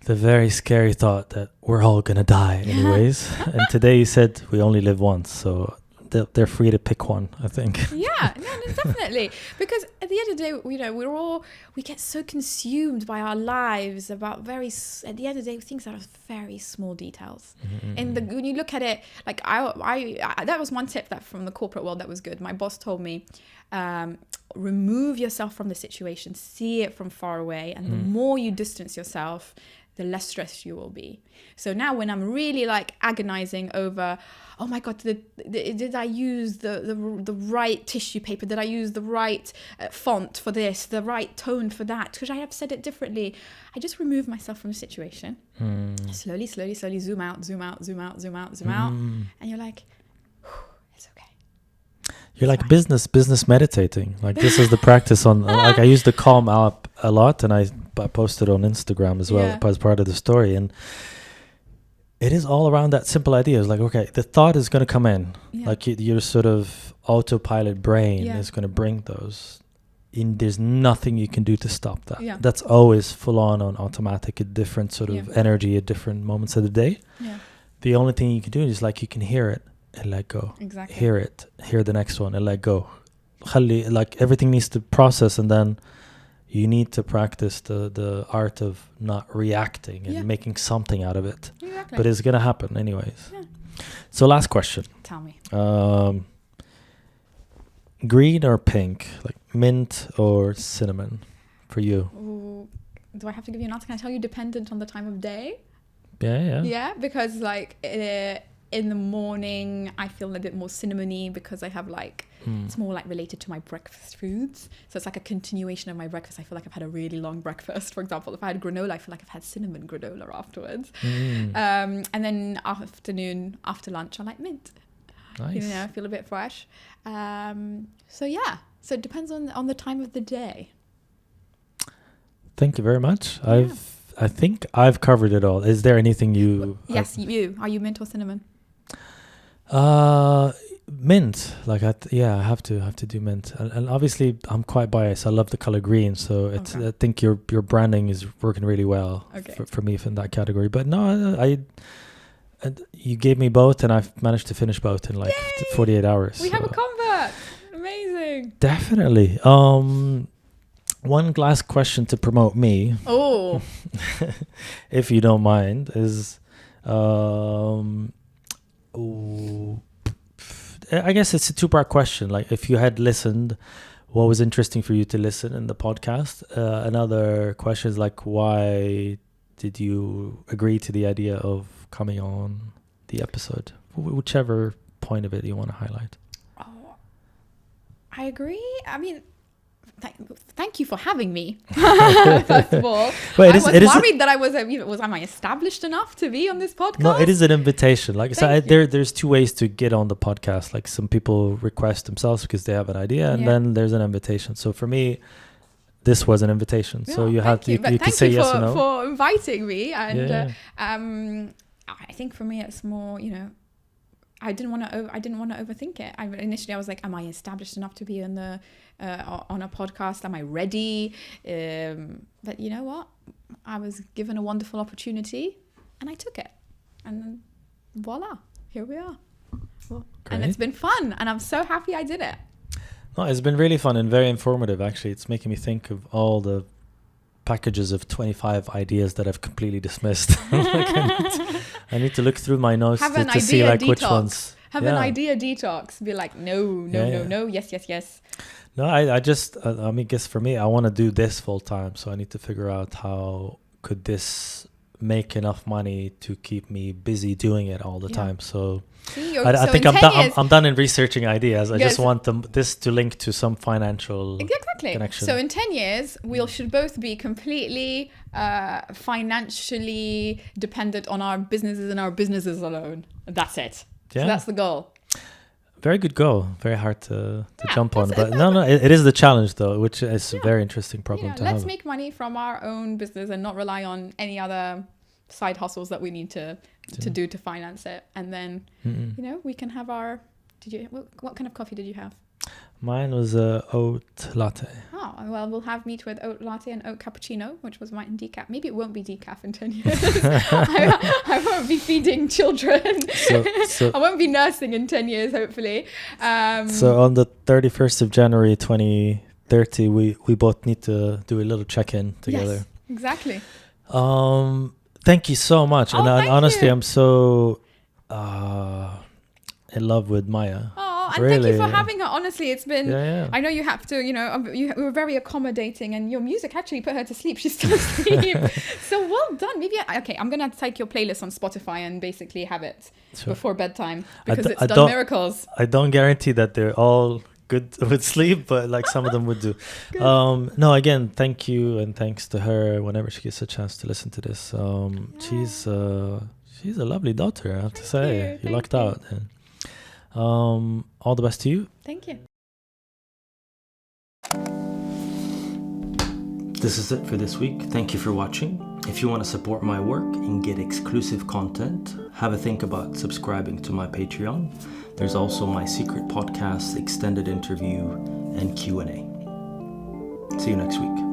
the very scary thought that we're all gonna die anyways, and today you said we only live once, so they're free to pick one, I think. Yeah, no, definitely. Because at the end of the day, you know, we get so consumed by our lives about at the end of the day, things that are very small details. And when you look at it, like I that was one tip that from the corporate world that was good. My boss told me, remove yourself from the situation, see it from far away, and the more you distance yourself, the less stressed you will be. So now when I'm really like agonizing over, oh my God, did I use the right tissue paper? Did I use the right font for this, the right tone for that? Because I have said it differently. I just remove myself from the situation. Slowly zoom out. And you're like, it's okay. You're like business meditating. Like, this is the practice on, like, I use the Calm app a lot, and I posted on Instagram as well as part of the story. And it is all around that simple idea. It's like, okay, the thought is going to come in. Like your sort of autopilot brain is going to bring those. There's nothing you can do to stop that. That's always full on automatic, at different sort of energy at different moments of the day. The only thing you can do is like, you can hear it and let go. Exactly. Hear the next one and let go. Like, everything needs to process, and then you need to practice the art of not reacting and making something out of it. Exactly. But it's going to happen anyways. So last question. Tell me. Green or pink? Like mint or cinnamon for you? Ooh, do I have to give you an answer? Can I tell you dependent on the time of day? Yeah. Yeah, because like in the morning I feel a bit more cinnamony, because I have like it's more like related to my breakfast foods, so it's like a continuation of my breakfast. I feel like I've had a really long breakfast. For example, if I had granola, I feel like I've had cinnamon granola afterwards. And then afternoon, after lunch, I like mint. Nice. You know, I feel a bit fresh. So it depends on the time of the day. Thank you very much. I think I've covered it all. Is there anything you... Yes, you. Are you mint or cinnamon? Mint. Like, I have to do mint. And obviously, I'm quite biased. I love the color green. So I think your branding is working really well for me in that category. But no, you gave me both, and I've managed to finish both in like 48 hours. We have a convert. Amazing. Definitely. One last question to promote me. Oh. If you don't mind, is I guess it's a two-part question. Like, if you had listened, what was interesting for you to listen in the podcast? Another question is like, why did you agree to the idea of coming on the episode? Whichever point of it you want to highlight. Oh, I agree. I mean, thank you for having me. First of all, I was worried that am I established enough to be on this podcast? No, it is an invitation. Like, there's two ways to get on the podcast. Like, some people request themselves because they have an idea, and then there's an invitation. So for me, this was an invitation. So you have to you can say yes or no. For inviting me, and I think for me it's more, you know, I didn't want to overthink it. Initially I was like, am I established enough to be on the on a podcast? Am I ready? But you know what? I was given a wonderful opportunity and I took it. And then voila, here we are. And it's been fun and I'm so happy I did it. No, it's been really fun and very informative, actually. It's making me think of all the packages of 25 ideas that I've completely dismissed. I need to look through my notes to see like detox. Which ones. Have an idea detox. Be like, no, yes. No, I guess for me, I want to do this full time. So I need to figure out how could this make enough money to keep me busy doing it all the time. So I think I'm done in researching ideas. I just want this to link to some financial connection. So in 10 years, we should both be completely financially dependent on our businesses and our businesses alone. That's it. Yeah. So that's the goal. Very good goal. Very hard to jump on. But no, it is the challenge though, which is a very interesting problem to have. Let's make money from our own business and not rely on any other side hustles that we need to do to finance it. And then, you know, we can have our... What kind of coffee did you have? Mine was oat latte. Oh, well, we'll have meat with oat latte and oat cappuccino, which was mine decaf. Maybe it won't be decaf in 10 years. I won't be feeding children. So I won't be nursing in 10 years, hopefully. So on the 31st of January 2030, we both need to do a little check-in together. Yes, exactly. Thank you so much. And honestly, I'm so in love with Maya. Oh, and thank you for having her. Honestly, it's been... I know you have to, you know, you were very accommodating and your music actually put her to sleep. She's still asleep. So well done. Maybe, I'm going to take your playlist on Spotify and basically have it before bedtime because it's done miracles. I don't guarantee that they're all good with sleep, but like some of them would do. No, again, thank you and thanks to her whenever she gets a chance to listen to this. She's a lovely daughter, I have to say. You lucked out. And, all the best to you. Thank you. This is it for this week. Thank you for watching. If you want to support my work and get exclusive content, have a think about subscribing to my Patreon. There's also my secret podcast, extended interview, and Q&A. See you next week.